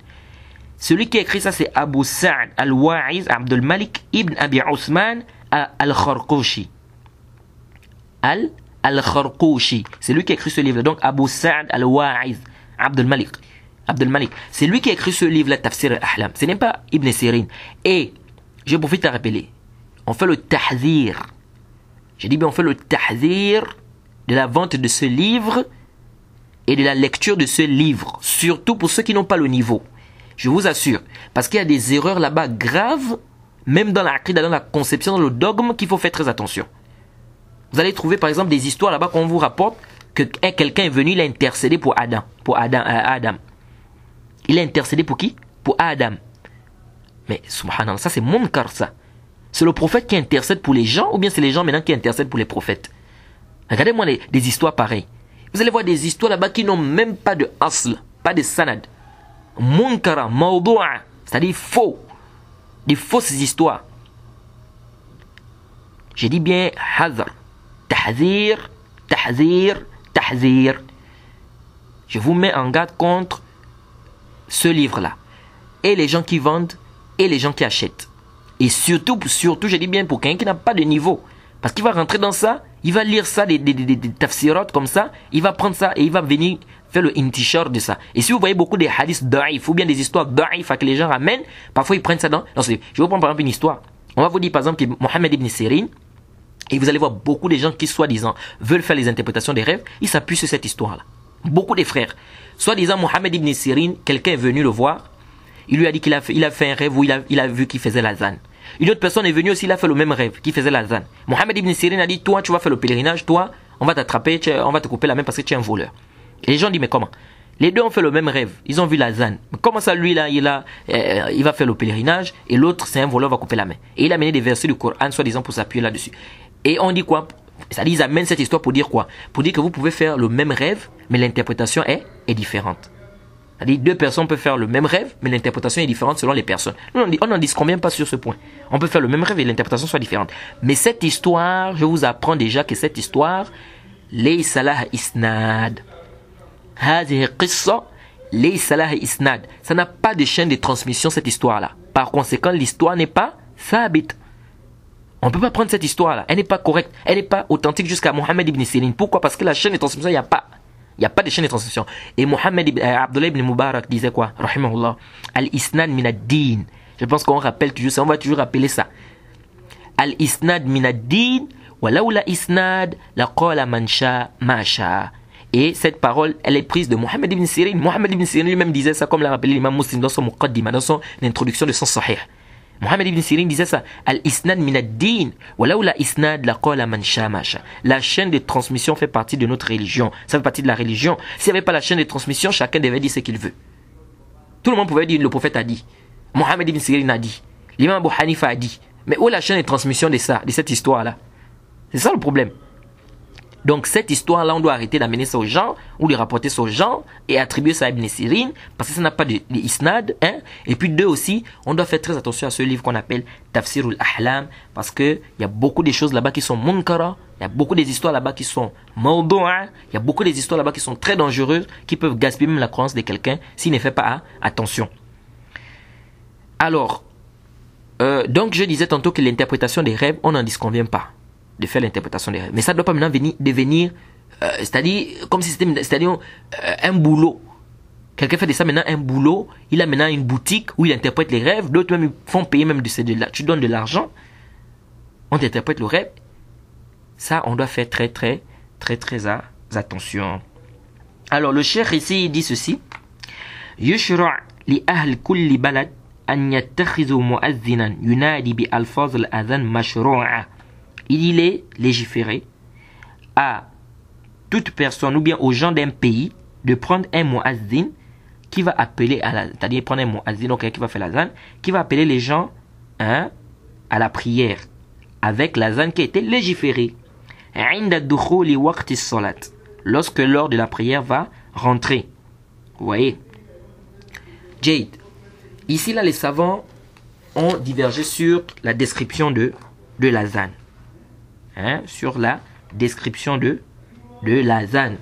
Celui qui a écrit ça, c'est Abu Sa'd al-Wa'iz Abdul Malik ibn Abi Ousman al-Kharqouchi. Al-Kharqouchi. C'est lui qui a écrit ce livre. Donc, Abu Sa'd al-Wa'iz Abdul Malik. C'est lui qui a écrit ce livre-là, Tafsir al-Ahlam. Ce n'est pas Ibn Sirin. Et, je profite à rappeler, on fait le tahzir. J'ai dit bien, on fait le tahzir de la vente de ce livre et de la lecture de ce livre. Surtout pour ceux qui n'ont pas le niveau. Je vous assure. Parce qu'il y a des erreurs là-bas graves, même dans la aqida, dans la conception, dans le dogme, qu'il faut faire très attention. Vous allez trouver par exemple des histoires là-bas qu'on vous rapporte que quelqu'un est venu, il a intercédé pour Adam. Il a intercédé pour qui? Pour Adam. Mais subhanallah, ça c'est munkar ça. C'est le prophète qui intercède pour les gens ou bien c'est les gens maintenant qui intercèdent pour les prophètes? Regardez-moi des histoires pareilles. Vous allez voir des histoires là-bas qui n'ont même pas de asl, pas de sanad. Munkara, mawdu'a, c'est-à-dire faux. Des fausses histoires. J'ai dit bien hazar. Tahzir. Je vous mets en garde contre ce livre-là. Et les gens qui vendent et les gens qui achètent. Et surtout, je dis bien pour quelqu'un qui n'a pas de niveau. Parce qu'il va rentrer dans ça, il va lire ça, des tafsirot comme ça, il va prendre ça et il va venir faire le intishar de ça. Et si vous voyez beaucoup de hadiths da'if ou bien des histoires da'if que les gens ramènent, parfois ils prennent ça dans... Non, je vais vous prendre par exemple une histoire. On va vous dire par exemple que Mohammed ibn Sirin, et vous allez voir beaucoup de gens qui soi-disant veulent faire les interprétations des rêves, ils s'appuient sur cette histoire-là. Beaucoup de frères. Soi-disant Mohammed ibn Sirin, quelqu'un est venu le voir, il lui a dit qu'il a fait un rêve où il a vu qu'il faisait l'azan. Une autre personne est venue aussi, il a fait le même rêve, qui faisait l'azan. Mohammed ibn Sirin a dit, toi tu vas faire le pèlerinage, toi on va t'attraper, on va te couper la main parce que tu es un voleur. Et les gens disent, mais comment? Les deux ont fait le même rêve, ils ont vu l'azan. Mais comment ça lui là, il va faire le pèlerinage et l'autre c'est un voleur, va couper la main. Et il a amené des versets du Coran, soi-disant pour s'appuyer là-dessus. Et on dit quoi? C'est-à-dire ils amènent cette histoire pour dire quoi? Pour dire que vous pouvez faire le même rêve, mais l'interprétation est différente. C'est-à-dire deux personnes peuvent faire le même rêve, mais l'interprétation est différente selon les personnes. On n'en disconvient pas sur ce point. On peut faire le même rêve et l'interprétation soit différente. Mais cette histoire, je vous apprends déjà que cette histoire, laysa laha isnad. Hadhihi qissa laysa laha isnad. Ça n'a pas de chaîne de transmission cette histoire-là. Par conséquent, l'histoire n'est pas thabit. On ne peut pas prendre cette histoire-là. Elle n'est pas correcte. Elle n'est pas authentique jusqu'à Mohammed ibn Sirin. Pourquoi? Parce que la chaîne de transmission, il n'y a pas. Il n'y a pas de chaîne de transmission. Et Abdullah ibn Mubarak disait quoi? Rahimahullah. Al-isnad min ad-din. Je pense qu'on rappelle toujours ça. On va toujours rappeler ça. Al-isnad min ad-din. Wa lawla isnad la qala man sha ma sha. Et cette parole, elle est prise de Mohammed ibn Sirin. Mohammed ibn Sirin lui-même disait ça, comme l'a rappelé l'imam Muslim dans son Muqaddima, dans son introduction de son Sahih. Mohammed ibn Sirin disait ça. Al-isnad min ad-din. Wa lawla isnad la qala man sha ma sha. La chaîne de transmission fait partie de notre religion. Ça fait partie de la religion. S'il n'y avait pas la chaîne de transmission, chacun devait dire ce qu'il veut. Tout le monde pouvait dire le prophète a dit. Mohammed ibn Sirin a dit. L'imam Abu Hanifa a dit. Mais où est la chaîne de transmission de ça, de cette histoire-là? C'est ça le problème. Donc cette histoire-là, on doit arrêter d'amener ça aux gens, ou de rapporter ça aux gens, et attribuer ça à Ibn Sirin, parce que ça n'a pas de isnad, hein. Et puis deux aussi, on doit faire très attention à ce livre qu'on appelle Tafsir al-Ahlam, parce que il y a beaucoup de choses là-bas qui sont munkara, il y a beaucoup des histoires là-bas qui sont mawdu'a, il y a beaucoup des histoires là-bas qui sont très dangereuses, qui peuvent gaspiller même la croyance de quelqu'un, s'il ne fait pas attention. Alors, donc je disais tantôt que l'interprétation des rêves, on n'en disconvient pas de faire l'interprétation des rêves. Mais ça ne doit pas maintenant devenir, c'est-à-dire, comme si c'était un boulot. Quelqu'un fait de ça maintenant un boulot, il a maintenant une boutique où il interprète les rêves, d'autres même font payer même tu donnes de l'argent, on t'interprète le rêve. Ça, on doit faire très attention. Alors, le cheikh ici, il dit ceci. Yushra' li ahl kulli balad an yattakhidhu mu'adhdhinan yunadi bi alfaz al-adhan mashru'a. Il est légiféré à toute personne ou bien aux gens d'un pays de prendre un muazzin qui va appeler c'est-à-dire prendre un muazzin, donc qui va faire l'azan, qui va appeler les gens à la prière avec l'azan qui a été légiféré. Lorsque l'heure de la prière va rentrer. Vous voyez. Jade. Ici, là, les savants ont divergé sur la description de l'azan. Hein, sur la description de l'azan.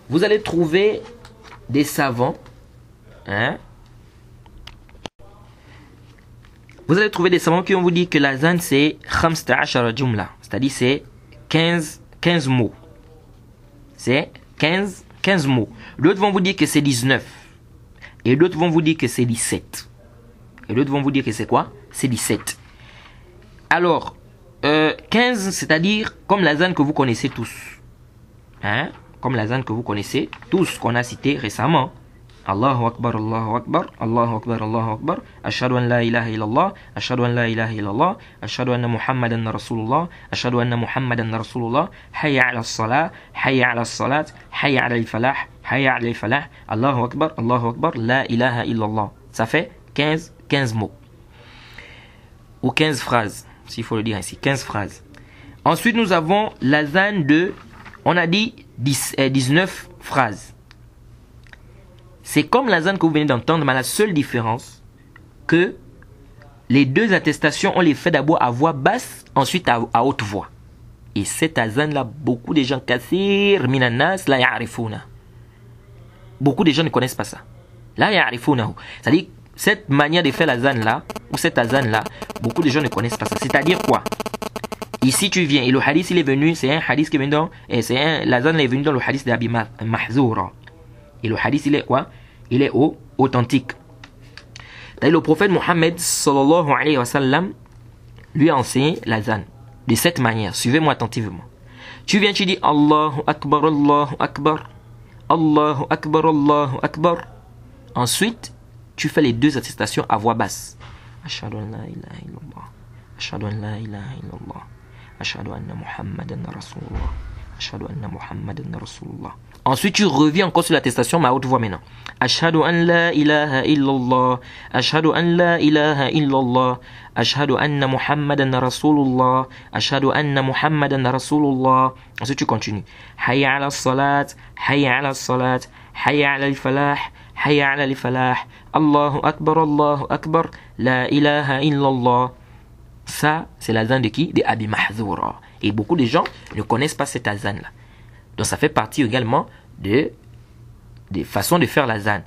Vous allez trouver des savants. Hein, vous allez trouver des savants qui vont vous dire que l'azan c'est 15 jumla, c'est-à-dire c'est 15 mots. C'est 15 mots. D'autres vont vous dire que c'est 19. Et d'autres vont vous dire que c'est 17. Et d'autres vont vous dire que c'est quoi? C'est 17. Alors, 15, c'est-à-dire comme l'azan que vous connaissez tous. Hein? Comme l'azan que vous connaissez tous, qu'on a cité récemment. Allahu Akbar, Allahu Akbar, Allahu Akbar, Allahu Akbar, Ashhadu an la ilaha illallah, Ashhadu an la ilaha illallah, Ashhadu anna Muhammadan Rasulullah, Ashhadu anna Muhammadan Rasulullah, Hayya ala salat, Hayya ala salat, Hayya ala al-falah, Hayya ala al-falah, Allahu Akbar, la ilaha illallah. Ça fait 15 mots. Ou 15 phrases, s'il faut le dire ainsi, 15 phrases. Ensuite, nous avons l'azan de, on a dit 19 phrases. C'est comme l'azan que vous venez d'entendre, mais la seule différence que les deux attestations, on les fait d'abord à voix basse, ensuite à haute voix. Et cet azan-là, beaucoup de gens kathir minanas la ya'rifuna. Beaucoup de gens ne connaissent pas ça. La ya'rifuna. C'est-à-dire, cette manière de faire l'azan-là, ou cet azan-là, beaucoup de gens ne connaissent pas ça. C'est-à-dire quoi? Ici, tu viens, et le hadith, il est venu, c'est un hadith qui est venu dans, l'azan est venu dans le hadith d'Abi Mahzoura. Et le hadith, il est quoi? Il est authentique. Le prophète Mohammed sallallahu alayhi wa sallam lui a enseigné l'azan de cette manière. Suivez-moi attentivement. Tu viens, tu dis Allahu Akbar, Allahu Akbar, Allahu Akbar, Allahu Akbar. Ensuite, tu fais les deux attestations à voix basse. Ashhadu an la ilaha illallah, Ashhadu an la ilaha illallah, Ashhadu anna Muhammadan Rasulullah, Ashhadu anna Muhammadan Rasulullah. Ensuite, tu reviens encore sur l'attestation, mais à haute voix maintenant. Ashhadu an la ilaha illallah, Ashhadu an la ilaha illallah, Ashhadu anna Muhammadan Rasulullah, Ashhadu anna Muhammadan Rasulullah. Ensuite, tu continues. Hayya ala salat, Hayya ala salat, Hayya ala al-falah, Hayya ala al-falah, Allahu Akbar, la ilaha illallah. Ça, c'est l'azan de qui? De Abi Mahzoura. Et beaucoup de gens ne connaissent pas cet azan-là. Donc ça fait partie également des façons de faire l'azan.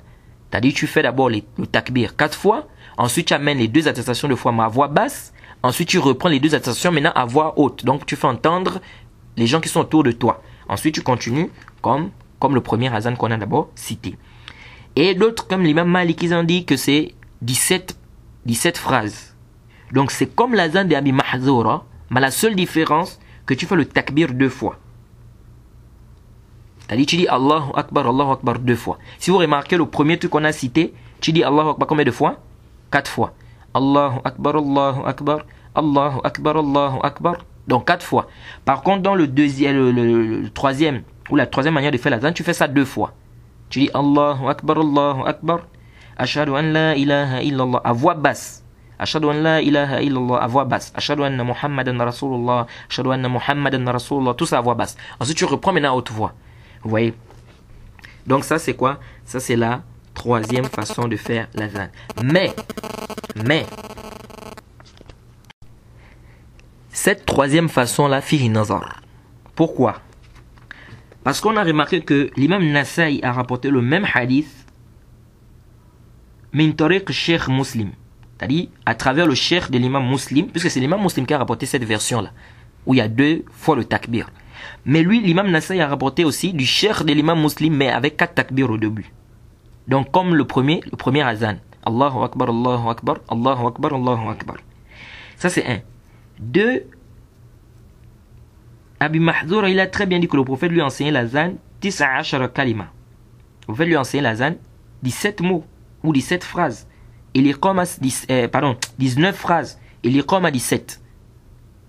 C'est-à-dire tu fais d'abord le takbir 4 fois, ensuite tu amènes les deux attestations de fois mais à voix basse, ensuite tu reprends les deux attestations maintenant à voix haute. Donc tu fais entendre les gens qui sont autour de toi. Ensuite tu continues comme le premier azan qu'on a d'abord cité. Et d'autres comme l'imam Malik, ils ont dit que c'est 17 phrases. Donc c'est comme l'azan de Abi Mahzoura, mais la seule différence que tu fais le takbir 2 fois. C'est-à-dire tu dis Allahu Akbar 2 fois. Si vous remarquez le premier truc qu'on a cité, tu dis Allahu Akbar combien de fois? 4 fois. Allahu Akbar, Allahu Akbar, Allahu Akbar, Allahu Akbar. Donc 4 fois. Par contre dans le deuxième, le troisième, ou la troisième manière de faire l'azan, tu fais ça 2 fois. Tu dis Allahu Akbar, Ashhadu an la ilaha illallah à voix basse. Ashhadu an la ilaha illallah à voix basse. Ashhadu anna Muhammadan Rasulullah, Ashhadu anna Muhammadan Rasulullah, tout ça à voix basse. Ensuite tu reprends maintenant à haute voix. Vous voyez? Donc ça c'est quoi? Ça c'est la troisième façon de faire l'azan. Mais cette troisième façon là fihi nazar. Pourquoi? Parce qu'on a remarqué que l'imam Nasaï a rapporté le même hadith min tariq Cheikh Muslim, c'est-à-dire à travers le cheikh de l'imam Muslim, puisque c'est l'imam Muslim qui a rapporté cette version là où il y a 2 fois le takbir. Mais lui, l'imam Nasaï a rapporté aussi du cheikh de l'imam Muslim, mais avec 4 takbir au début. Donc comme le premier azan. Allahu Akbar, Allahu Akbar, Allahu Akbar, Allahu Akbar. Ça c'est 1. 2. Abi Mahzoura, il a très bien dit que le prophète lui a enseigné l'azan 19 kalima. Le prophète lui a enseigné l'azan 17 mots ou 17 phrases. Il est comme 19 phrases. Il est comme à 17.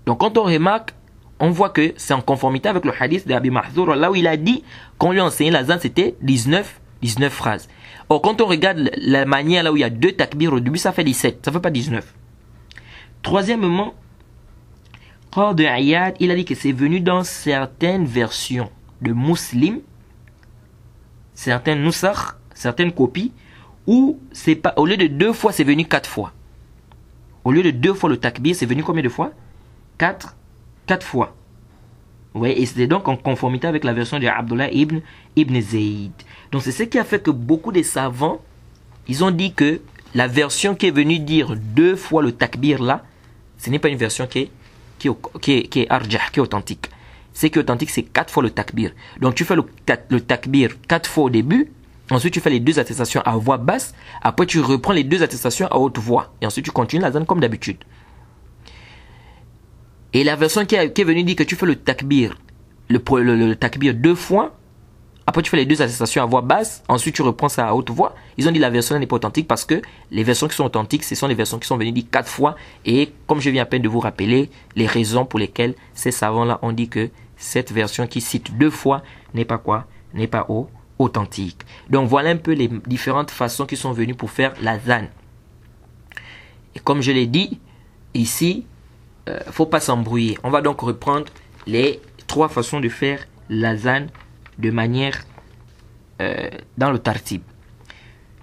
Donc quand on remarque, on voit que c'est en conformité avec le hadith d'Abi Mahzoura, là où il a dit qu'on lui a enseigné l'azan, c'était 19 phrases. Or, quand on regarde la manière là où il y a 2 takbir au début, ça fait 17, ça ne fait pas 19. Troisièmement, Qadi Iyad, il a dit que c'est venu dans certaines versions de Muslim, certaines nusakh, certaines copies, où c'est pas, au lieu de 2 fois, c'est venu 4 fois. Au lieu de 2 fois le takbir, c'est venu combien de fois? 4 fois. Ouais, et c'est donc en conformité avec la version de Abdullah ibn Zayd. Donc c'est ce qui a fait que beaucoup de savants, ils ont dit que la version qui est venue dire 2 fois le takbir là, ce n'est pas une version qui est arjah, qui est authentique. Ce qui est authentique, c'est 4 fois le takbir. Donc tu fais le takbir 4 fois au début, ensuite tu fais les 2 attestations à voix basse, après tu reprends les 2 attestations à haute voix, et ensuite tu continues la zane comme d'habitude. Et la version qui est venue dire que tu fais le takbir, le takbir 2 fois, après tu fais les 2 attestations à voix basse, ensuite tu reprends ça à haute voix. Ils ont dit que la version n'est pas authentique parce que les versions qui sont authentiques, ce sont les versions qui sont venues dire 4 fois. Et comme je viens à peine de vous rappeler, les raisons pour lesquelles ces savants-là ont dit que cette version qui cite 2 fois n'est pas quoi? N'est pas authentique. Donc voilà un peu les différentes façons qui sont venues pour faire la zan. Et comme je l'ai dit, ici, faut pas s'embrouiller. On va donc reprendre les 3 façons de faire la zan de manière dans le tartib.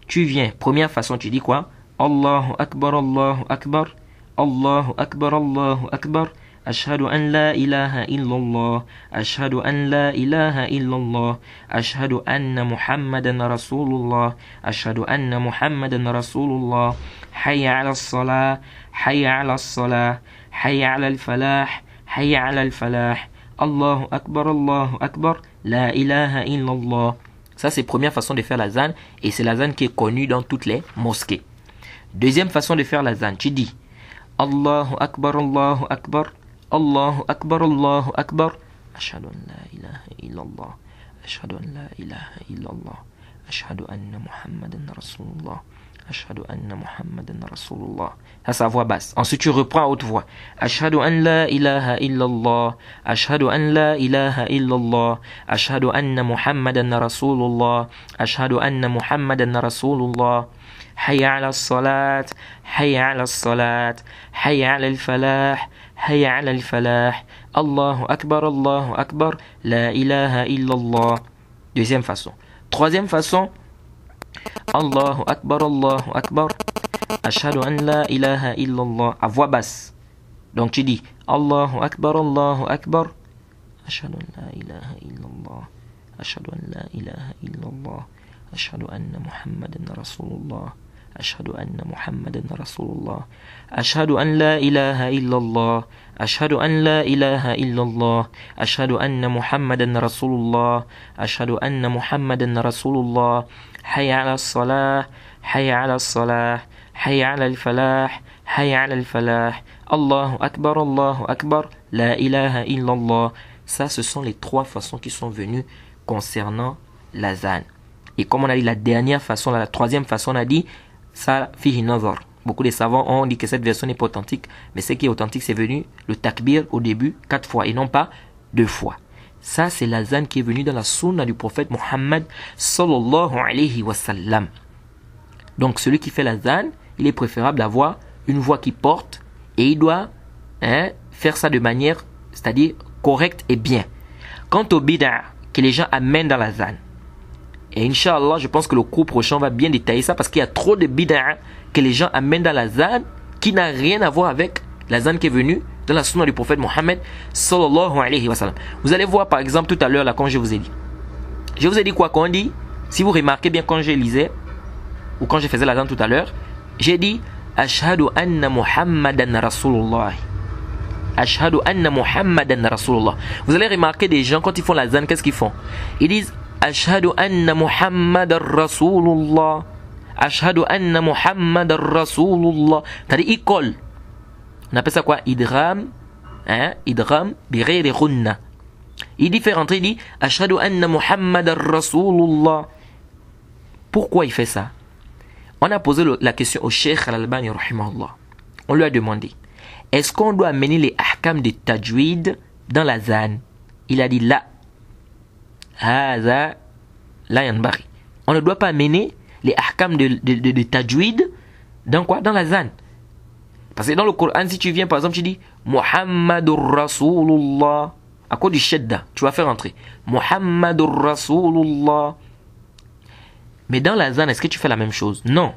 Tu viens, première façon, tu dis quoi? Allahu Akbar, Allahu Akbar, Allahu Akbar, Allahu Akbar, Ashhadu an la ilaha illallah, Ashhadu an la ilaha illallah, Ashhadu anna Muhammadan Rasulullah, Ashhadu anna Muhammadan Rasulullah, Hayya ala salah, Hayya ala salah, Hayya ala al-falah, Hayya ala al-falah, Allahu Akbar, la ilaha illallah. Ça, c'est la première façon de faire la zan, et c'est la zan qui est connue dans toutes les mosquées. Deuxième façon de faire la zan, tu dis Allahu Akbar, Allahu Akbar, Allahu Akbar, Allahu Akbar, Ashhadu an la ilaha illallah, Ashhadu an la ilaha illallah, Ashhadu anna Muhammadan Rasulullah, Ashhadu anna Muhammadan Rasulullah. Ça, c'est à voix basse. Ensuite, tu reprends à haute voix. Ashhadu an la ilaha illallah, Ashhadu an la ilaha illallah, Ashhadu anna Muhammadan Rasulullah, Ashhadu anna Muhammadan Rasulullah. Hayya ala salat, Hayya ala salat, Hayya ala al-falah, Hayya ala al-falah. Allahu Akbar, la ilaha illallah. Deuxième façon. Troisième façon. Allahu Akbar, Ashhadu an la ilaha illallah, à voix basse. Donc tu dis Allahu Akbar, Ashhadu an la ilaha illallah, Ashhadu an la ilaha illallah, Ashhadu anna Muhammadan Rasulullah, Ashhadu anna Muhammadan Rasulullah, Ashhadu an la ilaha illallah, Ashhadu an la ilaha illallah, Ashhadu anna Muhammadan Rasulullah, Ashhadu anna Muhammadan Rasulullah. Hayya ala salah, Hayya ala salah, Hayya ala al-falah, Hayya ala al-falah. Allahu Akbar, la ilaha illallah. Ça, ce sont les 3 façons qui sont venues concernant la zan. Et comme on a dit la dernière façon, la troisième façon, on a dit ça fihi nazar. Beaucoup de savants ont dit que cette version n'est pas authentique, mais ce qui est authentique, c'est venu le takbir au début 4 fois et non pas 2 fois. Ça, c'est la zan qui est venue dans la sunna du prophète Muhammad sallallahu alayhi wa sallam. Donc, celui qui fait la zan, il est préférable d'avoir une voix qui porte et il doit faire ça de manière, c'est-à-dire correcte et bien. Quant au bid'a que les gens amènent dans la zan, et Inch'Allah, je pense que le cours prochain va bien détailler ça parce qu'il y a trop de bid'a que les gens amènent dans la zan qui n'a rien à voir avec la zan qui est venue dans la sunna du prophète Mohammed sallallahu alayhi wa sallam. Vous allez voir par exemple tout à l'heure là quand je vous ai dit. Je vous ai dit quoi quand on dit, si vous remarquez bien quand je lisais ou quand je faisais la zan tout à l'heure, j'ai dit Ashhadu anna Muhammadan Rasulullah. Ashhadu anna Muhammadan Rasulullah. Vous allez remarquer des gens quand ils font la zan, qu'est-ce qu'ils font? Ils disent Ashhadu anna Muhammadan Rasulullah. Ashhadu anna Muhammadan Rasulullah. C'est-à-dire ils collent. On appelle ça quoi? Idgham, idgham bi ghayri ghunna. Il dit faire entrer, il dit Ashhadu anna Muhammadan Rasulullah. Pourquoi il fait ça? On a posé la question au Cheikh Al-Albani rahimahullah. On lui a demandé, est-ce qu'on doit amener les ahkam de tajwid dans la zan? Il a dit la. Haza la yanbaghi. On ne doit pas amener les ahkam de tajwid dans quoi? Dans la zan. Parce que dans le Coran, si tu viens par exemple, tu dis Muhammadur Rasulullah, à cause du shadda, tu vas faire entrer Muhammadur Rasulullah. Mais dans l'azan, est-ce que tu fais la même chose? Non.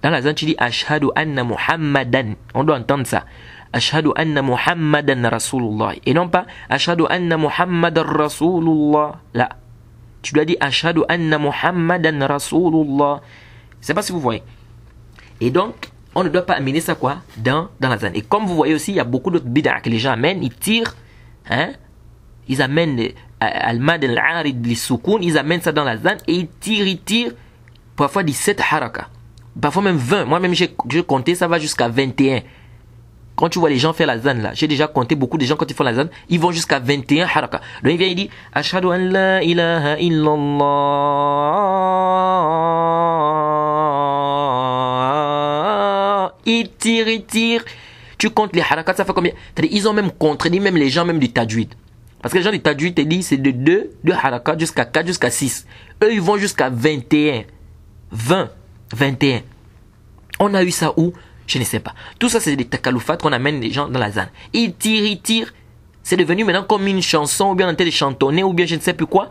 Dans l'azan, tu dis Ashhadu anna Muhammadan. On doit entendre ça. Ashhadu anna Muhammadan Rasulullah. Et non pas Ashhadu anna Muhammadan Rasulullah. Là. Tu dois dire Ashhadu anna Muhammadan Rasulullah. Je ne sais pas si vous voyez. Et donc, on ne doit pas amener ça quoi dans l'azan. Et comme vous voyez aussi, il y a beaucoup d'autres bid'a que les gens amènent. Ils tirent. Hein? Ils amènent al-mad al-arid li-soukoun. Ils amènent ça dans l'azan. Et ils tirent. Parfois 17 haraka. Parfois même 20. Moi-même, j'ai compté, ça va jusqu'à 21. Quand tu vois les gens faire la zan là, j'ai déjà compté beaucoup de gens quand ils font la zan, ils vont jusqu'à 21 haraka. Donc il vient, il dit Ashhadu an la ilaha illallah. Il tire. Tu comptes les harakats, ça fait combien? Ils ont même contredit même les gens même du tajwid. Parce que les gens du tajwid te disent c'est de 2 harakats jusqu'à 4, jusqu'à 6. Eux ils vont jusqu'à 21. 20, 21. On a eu ça où? Je ne sais pas. Tout ça, c'est des takaloufats qu'on amène les gens dans la zan. Ils tirent. C'est devenu maintenant comme une chanson, ou bien en train de chantonner, ou bien je ne sais plus quoi.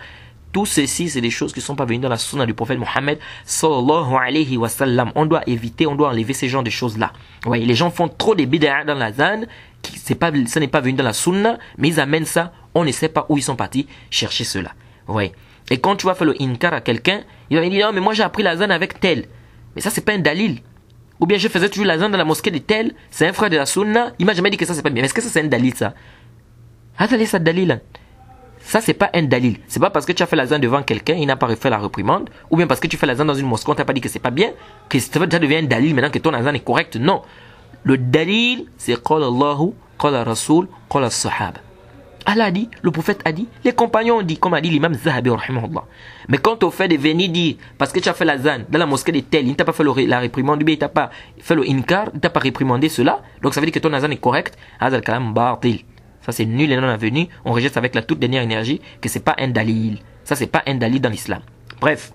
Tout ceci, c'est des choses qui ne sont pas venues dans la sunna du prophète Mohammed sallallahu alayhi wa sallam. On doit éviter, on doit enlever ces genres de choses-là. Ouais, les gens font trop des bid'a dans la zan. Ça n'est pas venu dans la sunna, mais ils amènent ça. On ne sait pas où ils sont partis chercher cela. Ouais. Et quand tu vas faire le inkar à quelqu'un, il va dire non mais moi j'ai appris la zan avec tel. Mais ça c'est pas un dalil. Ou bien je faisais toujours la zan dans la mosquée de tel, c'est un frère de la sunna, il m'a jamais dit que ça c'est pas bien. Mais est-ce que ça c'est un dalil ça? Attendez ça dalil. Ça c'est pas un dalil. C'est pas parce que tu as fait la zan devant quelqu'un, il n'a pas fait la réprimande, ou bien parce que tu fais la zan dans une mosquée, on t'a pas dit que c'est pas bien, que ça devient un dalil maintenant que ton zan est correct. Non. Le dalil c'est qala Allahu, qala Rasul, qala Sahaba. Allah a dit, le prophète a dit, les compagnons ont dit, comme a dit l'imam Zahabi rahimahullah. Mais quand au fait de venir dire, parce que tu as fait la zan dans la mosquée de tel, il ne t'a pas fait la réprimande, il ne t'a pas fait le inkar, il ne t'a pas réprimandé cela, donc ça veut dire que ton azan est correct, azal kalam batil. Ça c'est nul et non avenu, on rejette avec la toute dernière énergie que c'est pas un dalil. Ça c'est pas un dalil dans l'islam. Bref,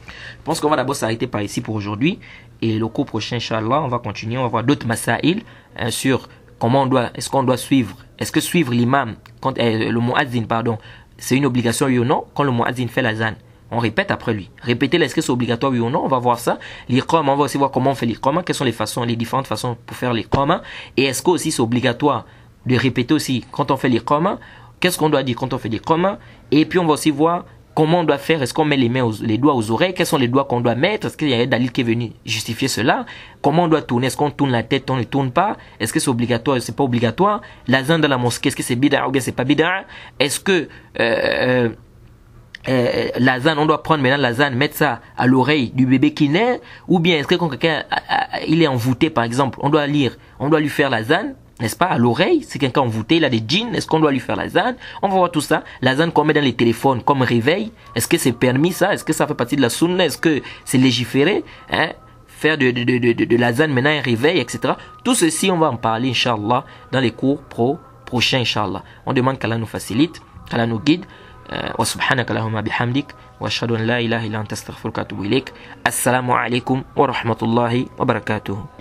je pense qu'on va d'abord s'arrêter par ici pour aujourd'hui, et le cours prochain, Inch'Allah, on va continuer, on va voir d'autres masaïl sur comment on doit, est-ce qu'on doit suivre, est-ce que suivre l'imam, quand le muazzin, pardon, c'est une obligation oui ou non, quand le muazzin fait la zan, on répète après lui. Répéter, est-ce que c'est obligatoire oui ou non, on va voir ça. L'iqama, on va aussi voir comment on fait l'iqama, quelles sont les différentes façons pour faire l'iqama, et est-ce que aussi c'est obligatoire de répéter aussi quand on fait l'iqama, qu'est-ce qu'on doit dire quand on fait l'iqama, et puis on va aussi voir comment on doit faire, est-ce qu'on met les doigts aux oreilles, quels sont les doigts qu'on doit mettre, est-ce qu'il y a un dalil qui est venu justifier cela, comment on doit tourner, est-ce qu'on tourne la tête, on ne tourne pas, est-ce que c'est obligatoire ou c'est pas obligatoire, la zan dans la mosquée, est-ce que c'est bid'a ou bien c'est pas bid'a, est-ce que la zan, on doit prendre maintenant la zan, mettre ça à l'oreille du bébé qui naît, ou bien est-ce que quand quelqu'un il est envoûté par exemple, on doit lui faire la zan, n'est-ce pas, à l'oreille, si quelqu'un est envoûté, il a des djinns, est-ce qu'on doit lui faire la zan? On va voir tout ça. La zan qu'on met dans les téléphones comme réveil, est-ce que c'est permis ça? Est-ce que ça fait partie de la sunna? Est-ce que c'est légiféré? Hein? Faire de la zan maintenant un réveil, etc. Tout ceci, on va en parler, Inch'Allah, dans les cours prochains, Inch'Allah. On demande qu'Allah nous facilite, qu'Allah nous guide. Wa subhanaka Allahumma bihamdik, wa ashhadu an la ilaha illa anta astaghfiruka wa atubu ilaik. Assalamu alaikum wa rahmatullahi wa barakatuh.